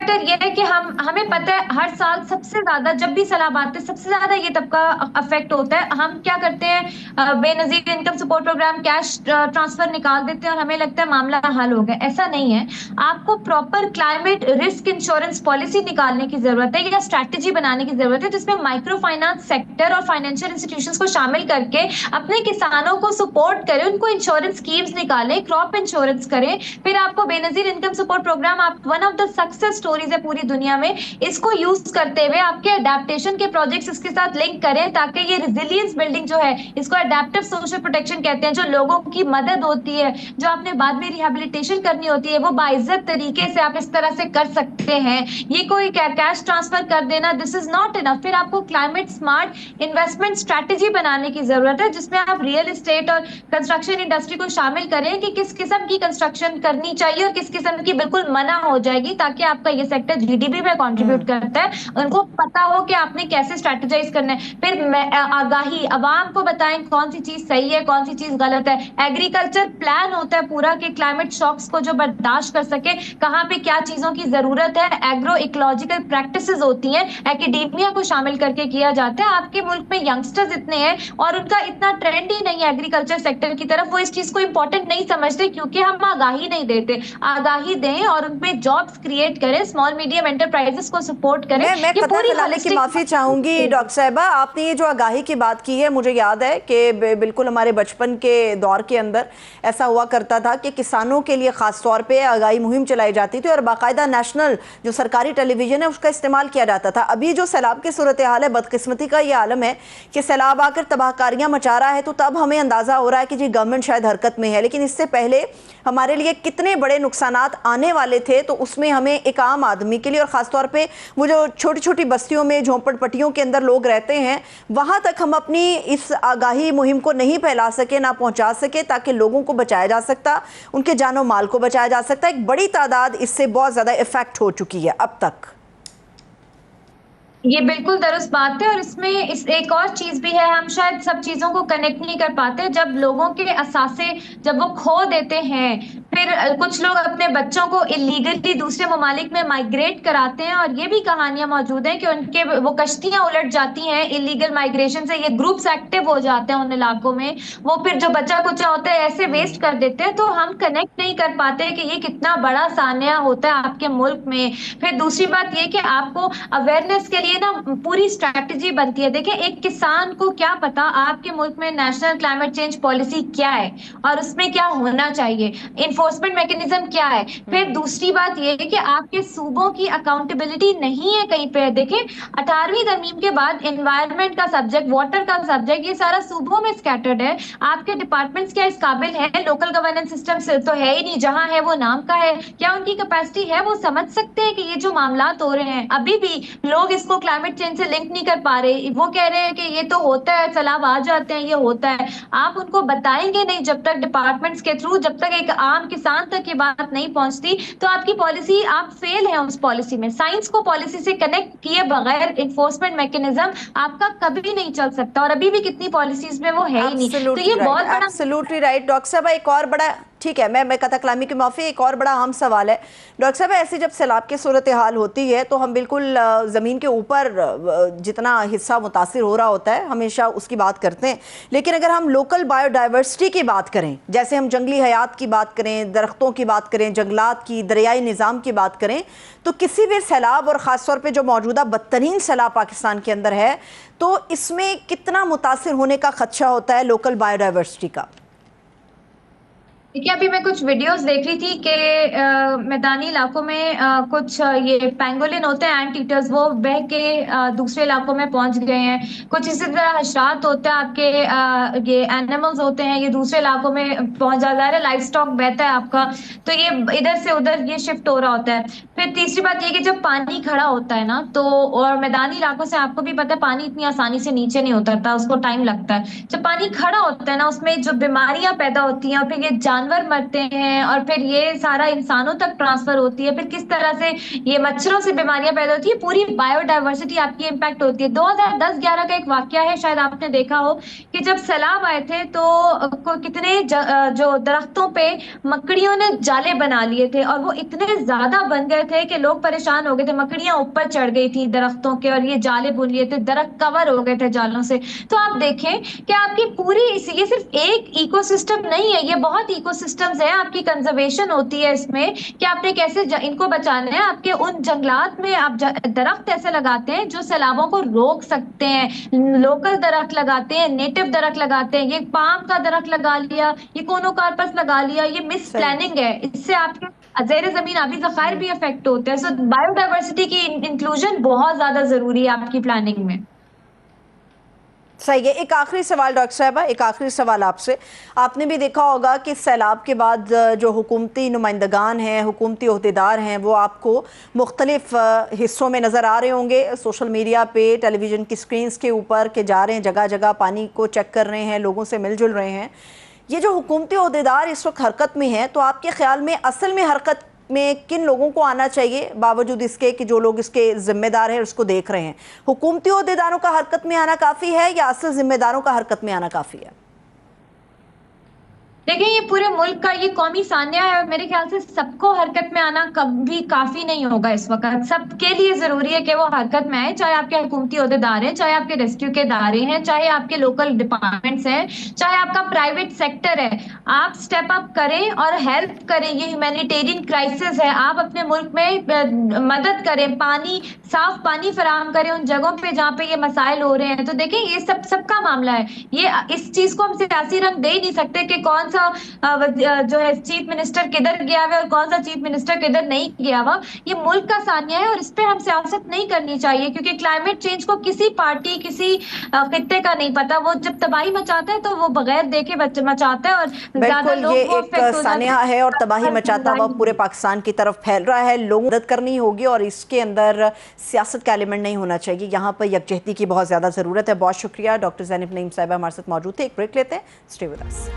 फैक्टर ये है कि हमें पता है हर साल सबसे ज्यादा जब भी सैलाब आते हैं सबसे ज्यादा ये तबका अफेक्ट होता है। हम क्या करते हैं, Benazir income support programme cash transfer निकाल देते हैं और हमें लगता है मामला हल हो गया। ऐसा नहीं है। आपको proper climate risk insurance policy निकालने की जरूरत है या स्ट्रैटेजी बनाने की जरूरत है, जिसमें माइक्रो फाइनेंस सेक्टर और फाइनेंशियल इंस्टीट्यूशंस को शामिल करके अपने किसानों को सपोर्ट करें, उनको इंश्योरेंस स्कीम्स निकालें, क्रॉप इंश्योरेंस करें। फिर आपको बेनजीर इनकम सपोर्ट प्रोग्राम आप one of the success stories है पूरी दुनिया में। इसको यूज करते हुए आपके अडेप्टेशन के प्रोजेक्ट्स इसके साथ लिंक करें ताकि ये रिजिलियंस बिल्डिंग जो है, इसको अडेप्टिव सोशल प्रोटेक्शन कहते हैं, जो लोगों की मदद होती है, जो आपने बाद में रिहेबिलिटेशन करनी होती है, वो बाइज्जत तरीके से आप इस तरह से कर सकते हैं। ये कोई कैश ट्रांसफर कर देना दिस इज नॉट इनफ। फिर आपको क्लाइमेट स्मार्ट इन्वेस्टमेंट स्ट्रैटेजी बनाने की जरूरत है, जिसमें आप रियल एस्टेट और कंस्ट्रक्शन इंडस्ट्री को शामिल करें कि किस किस्म की कंस्ट्रक्शन करनी चाहिए और किस किस्म की बिल्कुल मना हो जाएगी, ताकि आपका ये सेक्टर जीडीपी में कंट्रीब्यूट करता है, उनको पता हो कि आपने कैसे स्ट्रेटेजाइज करना है। फिर आगाही अवाम को बताएं कौन सी चीज सही है, कौन सी चीज गलत है। एग्रीकल्चर प्लान होता है पूरा कि क्लाइमेट शॉक्स को जो बर्दाश्त कर सके, कहाँ पे क्या चीजों की जरूरत है। एग्रो इकोलॉजिकल प्रैक्टिसेस होती हैं, एकेडेमिया को शामिल करके किया जाता है। आपके मुल्क में यंगस्टर्स इतने हैं और उनका इतना ट्रेंड ही नहीं है एग्रीकल्चर सेक्टर की तरफ, वो इस चीज को इंपॉर्टेंट नहीं समझते क्योंकि हम आगाही नहीं देते। आगाही दें और उनपे जॉब्स क्रिएट करें, स्मॉल मीडियम एंटरप्राइजेस को सपोर्ट करें। मैं खलाने की माफी चाहूंगी डॉक्टर साहिबा, आपने ये जो आगाही की बात की है, मुझे याद है कि बिल्कुल हमारे बचपन के दौर के अंदर ऐसा हुआ करता था कि किसानों के लिए खास तौर पे आगाही मुहिम चलाई जाती थी और बाकायदा नेशनल जो सरकारी टेलीविजन है उसका इस्तेमाल किया जाता था। अभी जो सैलाब की सूरत हाल है, बदकिस्मती का ये आलम है कि सैलाब आकर तबाहकारियां मचा रहा है, तो तब हमें अंदाजा हो रहा है कि जी गवर्नमेंट शायद हरकत में है, लेकिन इससे पहले हमारे लिए कितने बड़े नुकसानात आने वाले थे, तो उसमें हमें एक आम आदमी के लिए और ख़ासतौर पे वो जो छोटी छोटी बस्तियों में झोंपड़पट्टियों के अंदर लोग रहते हैं, वहाँ तक हम अपनी इस आगाही मुहिम को नहीं फैला सके, ना पहुँचा सके, ताकि लोगों को बचाया जा सकता, उनके जानो माल को बचाया जा सकता। एक बड़ी तादाद इससे बहुत ज़्यादा इफेक्ट हो चुकी है अब तक। ये बिल्कुल दुरुस्त बात है और इसमें एक और चीज भी है, हम शायद सब चीजों को कनेक्ट नहीं कर पाते। जब लोगों के असासे जब वो खो देते हैं, फिर कुछ लोग अपने बच्चों को इलीगली दूसरे ममालिक में माइग्रेट कराते हैं और ये भी कहानियां मौजूद हैं कि उनके वो कश्तियां उलट जाती हैं इलीगल माइग्रेशन से, ये ग्रुप्स एक्टिव हो जाते हैं उन इलाकों में, वो फिर जो बच्चा कुचा होता है ऐसे वेस्ट कर देते हैं। तो हम कनेक्ट नहीं कर पाते कि ये कितना बड़ा सान्या होता है आपके मुल्क में। फिर दूसरी बात ये कि आपको अवेयरनेस के लिए ये ना पूरी स्ट्रैटेजी बनती है। देखिए, एक किसान को क्या पता आपके मुल्क में नेशनल क्लाइमेट चेंज पॉलिसी क्या है और उसमें क्या होना चाहिए, इन्फोर्समेंट मैकेनिज्म क्या है। फिर दूसरी बात ये है कि आपके सूबों की अकाउंटेबिलिटी नहीं है कहीं पे। देखिए, 18वीं तरमीम के बाद एनवायरनमेंट का सब्जेक्ट, वाटर का सब्जेक्ट, ये सारा सूबों में स्कैटर्ड है। आपके डिपार्टमेंट्स क्या इस काबिल है? लोकल गवर्नेंस सिस्टम से तो है ही नहीं, जहां है वो नाम का है। क्या उनकी कैपेसिटी है? वो समझ सकते हैं कि ये जो मामलात हो रहे हैं, अभी भी लोग इसको क्लाइमेट चेंज से लिंक नहीं कर पा रहे। वो कह रहे हैं कि ये तो होता है, सैलाब आ जाते हैं, ये होता है। आप उनको बताएंगे नहीं जब तक डिपार्टमेंट्स के थ्रू, जब तक एक आम किसान तक ये बात नहीं पहुंचती, तो आपकी पॉलिसी, आप फेल है उस पॉलिसी में। साइंस को पॉलिसी से कनेक्ट किए बगैर इन्फोर्समेंट मैकेनिज्म आपका कभी नहीं चल सकता, और अभी भी कितनी पॉलिसीज में वो है ही नहीं। तो ये बहुत बड़ा, एब्सोल्युटली राइट। डॉक्टर साहब, एक और बड़ा, ठीक है, मैं कथा कलामी की माफ़ी, एक और बड़ा अहम सवाल है डॉक्टर साहब। ऐसी जब सैलाब की सूरत हाल होती है तो हम बिल्कुल ज़मीन के ऊपर जितना हिस्सा मुतासिर हो रहा होता है हमेशा उसकी बात करते हैं, लेकिन अगर हम लोकल बायोडाइवर्सिटी की बात करें, जैसे हम जंगली हयात की बात करें, दरख्तों की बात करें, जंगलात की, दरियाई निज़ाम की बात करें, तो किसी भी सैलाब, और ख़ास तौर पर जो मौजूदा बदतरीन सैलाब पाकिस्तान के अंदर है, तो इसमें कितना मुतासिर होने का खदशा होता है लोकल बायोडाइवर्सिटी का? देखिए, अभी मैं कुछ वीडियोस देख रही थी कि मैदानी इलाकों में कुछ ये पेंगोलिन होते हैं, एंट ईटर्स, वो बह के दूसरे इलाकों में पहुंच गए हैं। कुछ इसी तरह हशरात होते हैं आपके, ये एनिमल्स होते हैं, ये दूसरे इलाकों में पहुंच जा रहा है। लाइफ स्टॉक बहता है आपका, तो ये इधर से उधर ये शिफ्ट हो रहा होता है। फिर तीसरी बात ये कि जब पानी खड़ा होता है ना, तो और मैदानी इलाकों से आपको भी पता है पानी इतनी आसानी से नीचे नहीं उतरता, उसको टाइम लगता है। जब पानी खड़ा होता है ना, उसमें जो बीमारियां पैदा होती हैं, और फिर ये जानवर मरते हैं, और फिर ये सारा इंसानों तक ट्रांसफर होती है। फिर किस तरह से ये मच्छरों से बीमारियां पैदा होती है, पूरी बायोडाइवर्सिटी आपकी इम्पैक्ट होती है। 2010-11 का एक वाकया है, शायद आपने देखा हो, कि जब सैलाब आए थे तो कितने जो दरख्तों पे मकड़ियों ने जाले बना लिए थे, और वो इतने ज्यादा बन गए थे कि लोग परेशान हो गए थे। मकड़ियां ऊपर चढ़ गई थी दरख्तों के, और ये जाले बुन लिए थे, दरख्त कवर हो गए थे जालों से। तो आप देखें कि आपकी पूरी, ये सिर्फ एक इकोसिस्टम नहीं है, ये बहुत इकोसिस्टम्स है। आपकी कंजर्वेशन होती है इसमें कि आपने कैसे इनको बचाना है। आपके उन जंगलात में आप दरख्त ऐसे लगाते हैं जो सैलाबों को रोक सकते हैं। लोकल दरख्त लगाते हैं, नेटिव दरख्त लगाते हैं। ये पाम का दरख्त लगा लिया, ये कोनोकार्पस लगा लिया, ये मिस प्लानिंग है। इससे आपके ज़ेर ज़मीन आबी ज़खायर भी अफेक्ट होते हैं। सो बायोडाइवर्सिटी की इंक्लूजन बहुत ज्यादा जरूरी है आपकी प्लानिंग में। सही है। एक आखिरी सवाल डॉक्टर साहबा, एक आखिरी सवाल आपसे। आपने भी देखा होगा कि सैलाब के बाद जो हुकूमती नुमाइंदगान हैं, हुकूमती ओहदेदार हैं, वो आपको मुख्तलिफ हिस्सों में नज़र आ रहे होंगे, सोशल मीडिया पे, टेलीविज़न की स्क्रीन्स के ऊपर, के जा रहे हैं जगह जगह, पानी को चेक कर रहे हैं, लोगों से मिलजुल रहे हैं। ये जो हुकूमती ओहदेदार इस वक्त हरकत में हैं, तो आपके ख्याल में असल में हरकत में किन लोगों को आना चाहिए, बावजूद इसके कि जो लोग इसके जिम्मेदार हैं उसको देख रहे हैं? हुकूमती ओहदेदारों का हरकत में आना काफ़ी है या असल जिम्मेदारों का हरकत में आना काफ़ी है? देखिए, ये पूरे मुल्क का ये कौमी सान्या है, और मेरे ख्याल से सबको हरकत में आना कभी काफी नहीं होगा। इस वक्त सबके लिए जरूरी है कि वो हरकत में आए, चाहे आपके हुकूमती ओहदेदार हैं, चाहे आपके रेस्क्यू के इदारे हैं, चाहे आपके लोकल डिपार्टमेंट्स हैं, चाहे आपका प्राइवेट सेक्टर है। आप स्टेप अप करें और हेल्प करें। ये ह्यूमैनिटेरियन क्राइसिस है, आप अपने मुल्क में मदद करें, पानी, साफ पानी फराहम करें उन जगहों पे जहाँ पे ये मसाइल हो रहे हैं। तो देखें, ये सबका मामला है। ये इस चीज को हम सियासी रंग दे ही नहीं सकते कि कौन सा जो है चीफ मिनिस्टर किधर गया हुआ और कौन सा चीफ मिनिस्टर किधर नहीं गया हुआ। ये मुल्क का सान्या है, और इस पे हम सियासत नहीं करनी चाहिए, क्योंकि क्लाइमेट चेंज को किसी पार्टी, किसी खित्ते का नहीं पता। वो जब तबाही मचाता है तो वो बगैर देखे मचाता है, और ज्यादा लोग ये एक सान्या है और तबाही मचाता हुआ पूरे पाकिस्तान की तरफ फैल रहा है। लोगों को मदद करनी होगी और इसके अंदर सियासत का एलिमेंट नहीं होना चाहिए। यहाँ पर यकजहती की बहुत ज़्यादा ज़रूरत है। बहुत शुक्रिया। डॉक्टर ज़ैनब नईम साहिबा हमारे साथ मौजूद थे। एक ब्रेक लेते हैं, स्टे विद अस।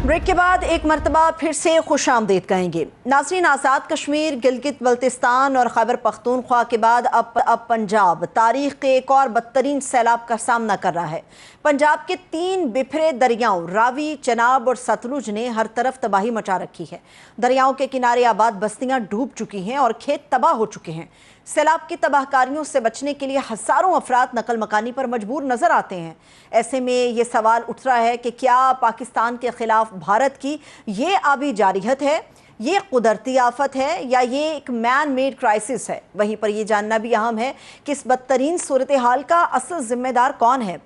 ब्रेक के बाद एक एक मरतबा फिर से खुशामदीद कहेंगे। नाज़रीन, आज़ाद कश्मीर, गिलगित बल्तिस्तान और खैबर पख्तूनख्वा के बाद अब पंजाब तारीख के एक और बदतरीन सैलाब का सामना कर रहा है। पंजाब के 3 बिफरे दरियाओं रावी, चनाब और सतलुज ने हर तरफ तबाही मचा रखी है। दरियाओं के किनारे आबाद बस्तियां डूब चुकी हैं और खेत तबाह हो चुके हैं। सैलाब की तबाहकारियों से बचने के लिए हज़ारों अफराद नकल मकानी पर मजबूर नजर आते हैं। ऐसे में ये सवाल उठ रहा है कि क्या पाकिस्तान के खिलाफ भारत की ये आबी जारियत है, ये कुदरती आफत है, या ये एक मैन मेड क्राइसिस है। वहीं पर यह जानना भी अहम है कि इस बदतरीन सूरत हाल का असल जिम्मेदार कौन है।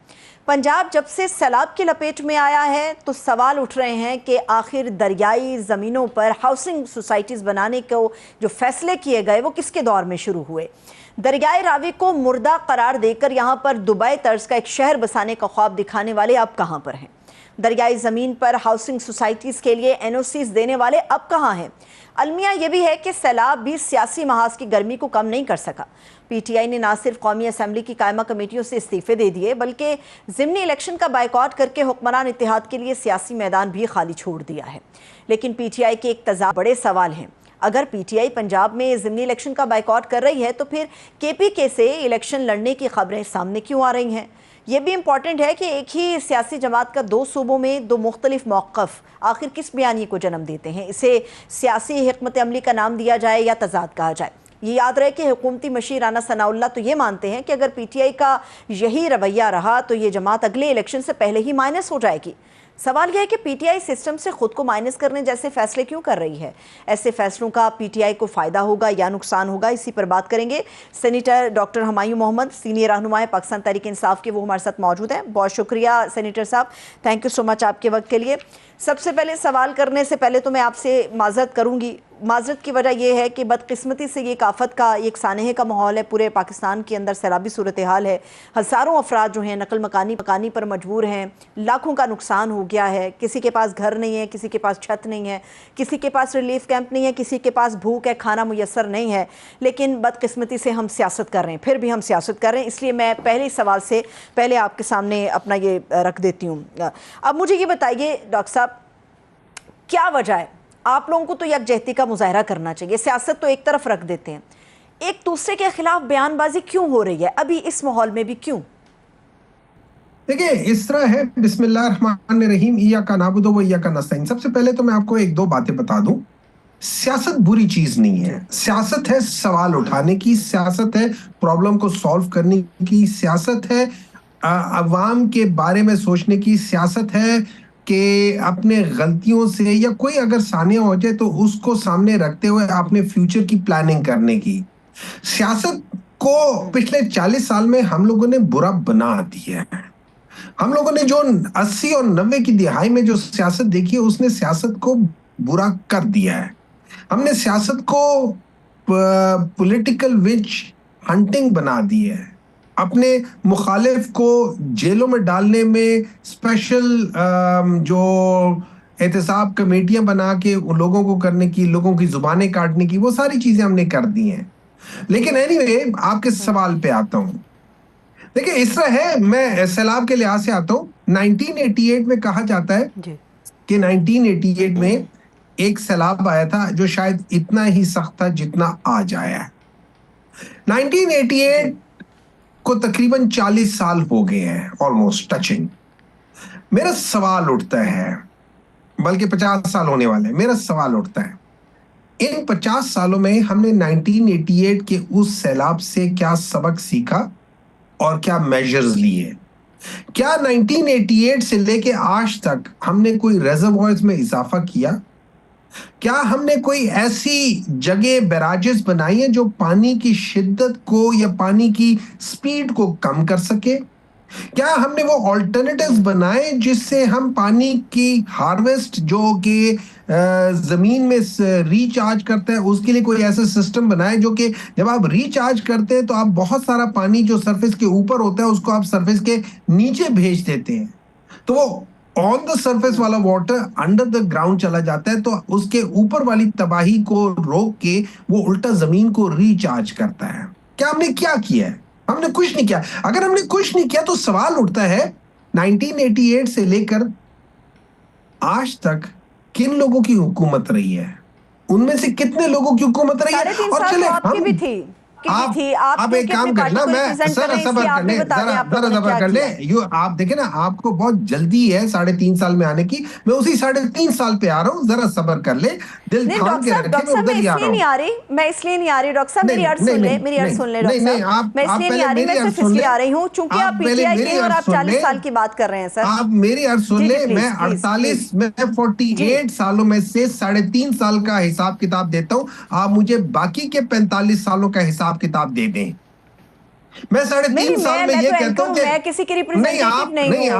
पंजाब जब से सैलाब की लपेट में आया है तो सवाल उठ रहे हैं कि आखिर दरियाई ज़मीनों पर हाउसिंग सोसाइटीज़ बनाने को जो फैसले किए गए वो किसके दौर में शुरू हुए। दरियाई रावी को मुर्दा करार देकर यहाँ पर दुबई तर्ज का एक शहर बसाने का ख्वाब दिखाने वाले अब कहाँ पर हैं। दरियाई ज़मीन पर हाउसिंग सोसाइटीज़ के लिए एनओसीज देने वाले अब कहाँ हैं। अलमिया ये भी है कि सैलाब भी सियासी महाज की गर्मी को कम नहीं कर सका। पीटीआई ने ना सिर्फ कौमी असम्बली की कायमा कमेटियों से इस्तीफे दे दिए बल्कि ज़िमनी इलेक्शन का बायकॉट करके हुक्मरान इत्तेहाद के लिए सियासी मैदान भी खाली छोड़ दिया है। लेकिन पीटीआई के एक तज़ाद बड़े सवाल हैं। अगर पीटीआई पंजाब में ज़िमनी इलेक्शन का बायकॉट कर रही है तो फिर केपीके से इलेक्शन लड़ने की खबरें सामने क्यों आ रही हैं। ये भी इम्पॉर्टेंट है कि एक ही सियासी जमात का 2 सूबों में 2 मुख्तलिफ मौक़िफ़ आखिर किस बयानी को जन्म देते हैं। इसे सियासी हिकमत अमली का नाम दिया जाए या तज़ाद कहा जाए। ये याद रहे कि हुकूमती मशीर राना सनाउल्लाह तो ये मानते हैं कि अगर पीटीआई का यही रवैया रहा तो ये जमात अगले इलेक्शन से पहले ही माइनस हो जाएगी। सवाल यह है कि पीटीआई सिस्टम से खुद को माइनस करने जैसे फैसले क्यों कर रही है। ऐसे फैसलों का पीटीआई को फ़ायदा होगा या नुकसान होगा, इसी पर बात करेंगे। Senator doctor Humayun Mohammad, senior रहनुमा पाकिस्तान तहरीक इंसाफ के, वो हमारे साथ मौजूद हैं। बहुत शुक्रिया सेनेटर साहब, थैंक यू सो मच आपके वक्त के लिए। सबसे पहले सवाल करने से पहले तो मैं आपसे माजरत करूँगी। माजरत की वजह यह है कि बदकिस्मती से ये एक आफत का, एक सानहे का माहौल है। पूरे पाकिस्तान के अंदर सैलाबी सूरत हाल है। हज़ारों अफराद जो हैं नकल मकानी पर मजबूर हैं। लाखों का नुकसान हो गया है। किसी के पास घर नहीं है, किसी के पास छत नहीं है, किसी के पास रिलीफ कैंप नहीं है, किसी के पास भूख है, खाना मुयस्सर नहीं है। लेकिन बदकिस्मती से हम सियासत कर रहे हैं, फिर भी हम सियासत कर रहे हैं। इसलिए मैं पहले सवाल से पहले आपके सामने अपना ये रख देती हूँ। अब मुझे ये बताइए डॉक्टर साहब, क्या वजह है? आप लोगों को तो यकजहती का मुजाहरा करना चाहिए, सियासत तो एक तरफ रख देते हैं। एक दूसरे के खिलाफ बयानबाजी क्यों हो रही है अभी इस माहौल में भी, क्यों? देखिए, इस तरह है, बिस्मिल्लाहिर्रहमानिर्रहीम, इय्याका नअबुदु व इय्याका नस्तईन। सबसे पहले तो मैं आपको 1-2 बातें बता दूं। सियासत बुरी चीज नहीं है। सियासत है सवाल उठाने की, सियासत है प्रॉब्लम को सॉल्व करने की, सियासत है अवाम के बारे में सोचने की, सियासत है कि अपने गलतियों से या कोई अगर सानिया हो जाए तो उसको सामने रखते हुए अपने फ्यूचर की प्लानिंग करने की। सियासत को पिछले 40 साल में हम लोगों ने बुरा बना दिया है। हम लोगों ने जो 80 और 90 की दिहाई में जो सियासत देखी है उसने सियासत को बुरा कर दिया है। हमने सियासत को पॉलिटिकल विच हंटिंग बना दी है। अपने मुखालिफ को जेलों में डालने में स्पेशल जो एहतसाब कमेटियां बना के उन लोगों को करने की, लोगों की जुबानें काटने की, वो सारी चीजें हमने कर दी हैं। लेकिन एनीवे, आपके सवाल पे आता हूं। देखिए, इस तरह है, मैं सैलाब के लिहाज से आता हूं। 1988 में कहा जाता है कि 1988 में एक सैलाब आया था जो शायद इतना ही सख्त था जितना आज आया है। 1988 को तकरीबन 40 साल हो गए हैं, ऑलमोस्ट टचिंग। मेरा सवाल उठता है, बल्कि 50 साल होने वाले हैं। मेरा सवाल उठता है, इन 50 सालों में हमने 1988 के उस सैलाब से क्या सबक सीखा और क्या मेजर्स लिए? क्या 1988 से लेके आज तक हमने कोई रिजर्वॉयर्स में इजाफा किया? क्या हमने कोई ऐसी जगह बैराजेस बनाई है जो पानी की शिद्दत को या पानी की स्पीड को कम कर सके? क्या हमने वो ऑल्टरनेटिव्स बनाए जिससे हम पानी की हार्वेस्ट जो कि जमीन में रिचार्ज करता है उसके लिए कोई ऐसा सिस्टम बनाए जो कि जब आप रिचार्ज करते हैं तो आप बहुत सारा पानी जो सरफेस के ऊपर होता है उसको आप सरफेस के नीचे भेज देते हैं, तो वो ऑन द सरफेस वाला वाटर अंडर द ग्राउंड चला जाता है, तो उसके ऊपर वाली तबाही को रोक के वो उल्टा जमीन को रिचार्ज करता है। क्या हमने क्या किया है? हमने कुछ नहीं किया। अगर हमने कुछ नहीं किया तो सवाल उठता है 1988 से लेकर आज तक किन लोगों की हुकूमत रही है, उनमें से कितने लोगों की हुकूमत रही है। 3.5 और साल चले तो आपकी हम भी थी आप आप एक काम करना, मैं जरा सबर कर ले, आप देखे ना, आपको बहुत जल्दी है 3.5 साल में आने की, मैं उसी 3.5 साल पे आ रहा हूँ, जरा सबर कर ले, दिल नहीं थाम के रखे, डॉक्टर साहब, मैं उधर ही आ रहा हूँ। मैं इसलिए नहीं आ रही डॉक्टर साहब, मेरी अर्ज सुन ले डॉक्टर साहब, मैं इसलिए नहीं आ रही, मैं सिर्फ इसलिए आ रही हूँ चूंकि आप पीटीआई के हैं और आप 40 साल की बात कर रहे हैं सर। आप मेरी अर्ज सुन ले, मैं 48 सालों में से 3.5 साल का हिसाब किताब देता हूँ, आप मुझे बाकी के 45 सालों का हिसाब किताब दे दें। मैं 3.5 साल में ये कहता हूँ कि मैं किसी की रिप्रेजेंटेटिव नहीं हूँ।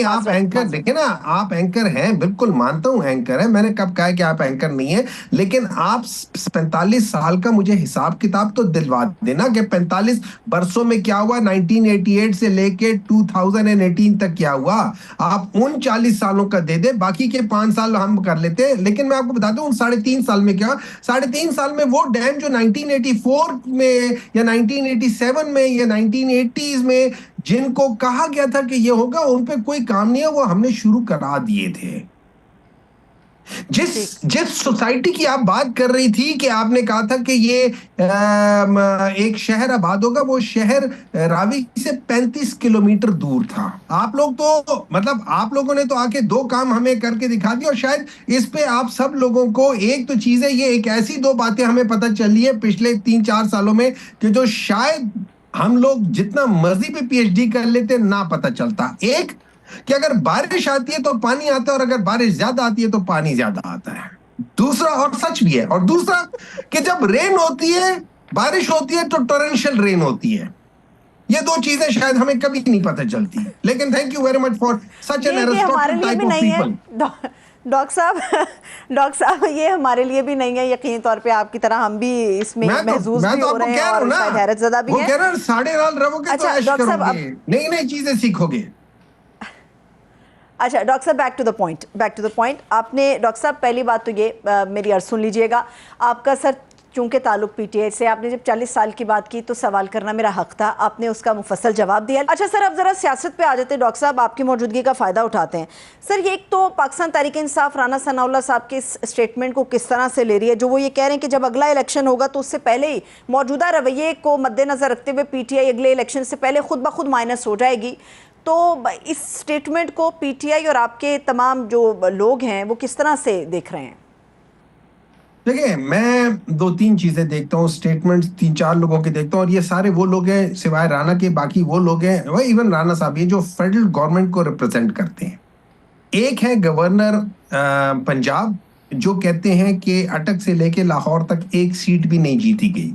आप एंकर, देखिए ना, आप एंकर हैं, बिल्कुल मानता हूँ एंकर है, मैंने कब कहा कि आप एंकर नहीं है, लेकिन आप 45 साल का मुझे हिसाब किताब तो दिलवा देना कि 45 बरसों में क्या हुआ, 1988 से लेके 2018 तक क्या हुआ। आप उन 40 सालों का दे दे, बाकी के 5 साल हम कर लेते हैं। लेकिन मैं आपको बताता हूँ 3.5 साल में क्या, 3.5 साल में वो डैम जो 1984 में या 1987 में या 1980s में जिनको कहा गया था कि ये होगा, उन पे कोई काम नहीं है, वो हमने शुरू करा दिए थे। जिस सोसाइटी की आप बात कर रही थी कि आपने कहा था कि ये एक शहर आबाद होगा, वो शहर रावी से 35 किलोमीटर दूर था। आप लोग तो मतलब आप लोगों ने तो आके 2 काम हमें करके दिखा दिया, और शायद इस पे आप सब लोगों को एक तो चीजें, ये एक ऐसी 2 बातें हमें पता चली है पिछले 3-4 सालों में कि जो शायद हम लोग जितना मर्जी पे पीएचडी कर लेते ना पता चलता। एक कि अगर बारिश आती है तो पानी आता है, और अगर बारिश ज्यादा आती है तो पानी ज्यादा आता है। दूसरा, और सच भी है, और दूसरा कि जब रेन होती है, बारिश होती है, तो टोरेंशियल रेन होती है। ये 2 चीजें शायद हमें कभी नहीं पता चलती। लेकिन thank you very much for such an Aristotle type of people. Doctor साहब ये हमारे लिए भी नहीं है, यकीनी तौर पे आपकी तरह हम भी इसमें महसूस भी हो रहे हैं और शायद हैरतज़दा भी हैं। वो कह रहे हैं 1.5 रहोगे तो ऐश करोगे, नई चीजें सीखोगे। अच्छा डॉक्टर साहब, बैक टू द पॉइंट। आपने डॉक्टर साहब, पहली बात तो ये मेरी अर्ज सुन लीजिएगा, आपका सर चूंकि ताल्लुक पीटीआई से, आपने जब 40 साल की बात की तो सवाल करना मेरा हक था, आपने उसका मुफस्सल जवाब दिया। अच्छा सर, अब जरा सियासत पे आ जाते हैं। डॉक्टर साहब आपकी मौजूदगी का फ़ायदा उठाते हैं। सर ये एक तो पाकिस्तान तहरीक इंसाफ राना सनाउल्लाह साहब के इस स्टेटमेंट को किस तरह से ले रही है, जो वो ये कह रहे हैं कि जब अगला इलेक्शन होगा तो उससे पहले ही मौजूदा रवैये को मद्देनज़र रखते हुए पीटीआई अगले इलेक्शन से पहले खुद ब खुद माइनस हो जाएगी। तो इस स्टेटमेंट को पीटीआई और आपके तमाम जो लोग हैं वो किस तरह से देख रहे हैं? देखिए, मैं 2-3 चीजें देखता हूँ, स्टेटमेंट्स 3-4 लोगों के देखता हूँ, और ये सारे वो लोग हैं सिवाय राणा के, बाकी वो लोग हैं, वही इवन राणा साहब, ये जो फेडरल गवर्नमेंट को रिप्रेजेंट करते हैं। एक है गवर्नर पंजाब, जो कहते हैं कि अटक से लेके लाहौर तक एक सीट भी नहीं जीती गई।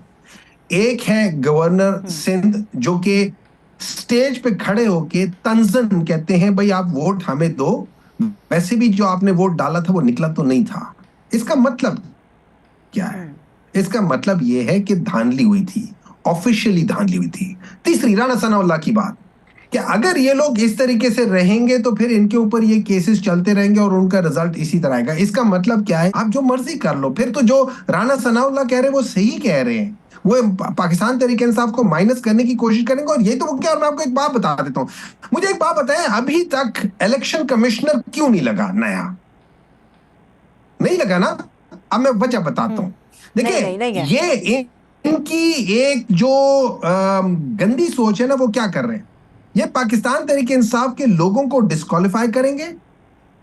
एक है गवर्नर सिंध, जो कि स्टेज पे खड़े होके तंजन कहते हैं, भाई आप वोट हमें दो, वैसे भी जो आपने वोट डाला था वो निकला तो नहीं था। इसका मतलब क्या है? इसका मतलब यह है कि धांधली हुई थी, ऑफिशियली धांधली हुई थी। तीसरी, राणा सनाउल्लाह की बात कि अगर ये लोग इस तरीके से रहेंगे तो फिर इनके ऊपर ये केसेस चलते रहेंगे और उनका रिजल्ट इसी तरह आएगा। इसका मतलब क्या है? आप जो मर्जी कर लो, फिर तो जो राणा सनाउल्लाह कह रहे हैं वो सही कह रहे हैं, वो पाकिस्तान तहरीक इंसाफ को माइनस करने की कोशिश करेंगे। और ये तो वो क्या, और मैं आपको एक बात बता देता हूं, मुझे एक बात बताएं, अभी तक इलेक्शन कमिश्नर क्यों नहीं लगा? नया नहीं लगा ना? अब मैं वजह बताता हूं। देखिए, ये इनकी एक जो गंदी सोच है ना, वो क्या कर रहे हैं, ये पाकिस्तान तहरीक इंसाफ के लोगों को डिस्क्वालीफाई करेंगे,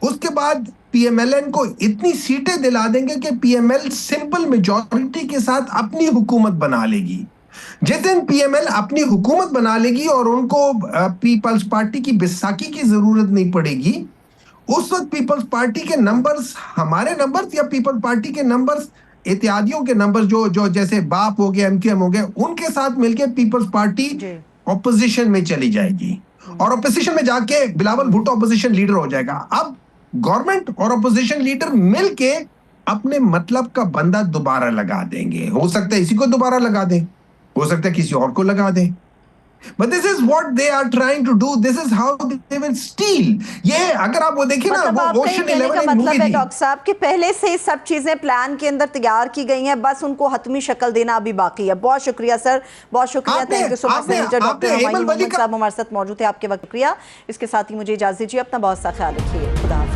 उसके बाद पीएमएलएन को इतनी सीटें दिला देंगे कि पीएमएल सिंपल मेजॉरिटी के साथ अपनी हुकूमत बना लेगी। जिस दिन पीएमएल अपनी हुकूमत बना लेगी और उनको पीपल्स पार्टी की बैसाखी की जरूरत नहीं पड़ेगी, उस वक्त पीपल्स पार्टी के नंबर्स, हमारे नंबर्स या पीपल्स पार्टी के नंबर्स, इत्यादियों के नंबर्स, जो जैसे बाप हो गया, एमकेएम हो गया, उनके साथ मिलकर पीपल्स पार्टी ऑपोजिशन में चली जाएगी, और ऑपोजिशन में जाके बिलावल भुट्टो ऑपोजिशन लीडर हो जाएगा। अब गवर्नमेंट और ऑपोजिशन लीडर मिलके अपने मतलब का बंदा दोबारा लगा देंगे। हो सकता है इसी को दोबारा लगा दें, हो सकता है किसी और को लगा दें, but this is what they are trying to do, this is how they will steal। ये अगर आप वो देखिए ना, वो ओशन 11 का मतलब है डॉक्टर साहब कि पहले से सब चीजें प्लान के अंदर तैयार की गई हैं, बस उनको हतमी शक्ल देना अभी बाकी है। बहुत शुक्रिया सर, बहुत शुक्रिया। Thank you so much senator doctor Humayun Mohammad sahab हमारे साथ मौजूद थे, आपके वक्त शुक्रिया। इसके साथ ही मुझे इजाजत दीजिए, अपना बहुत सा ख्याल रखिए, खुदा।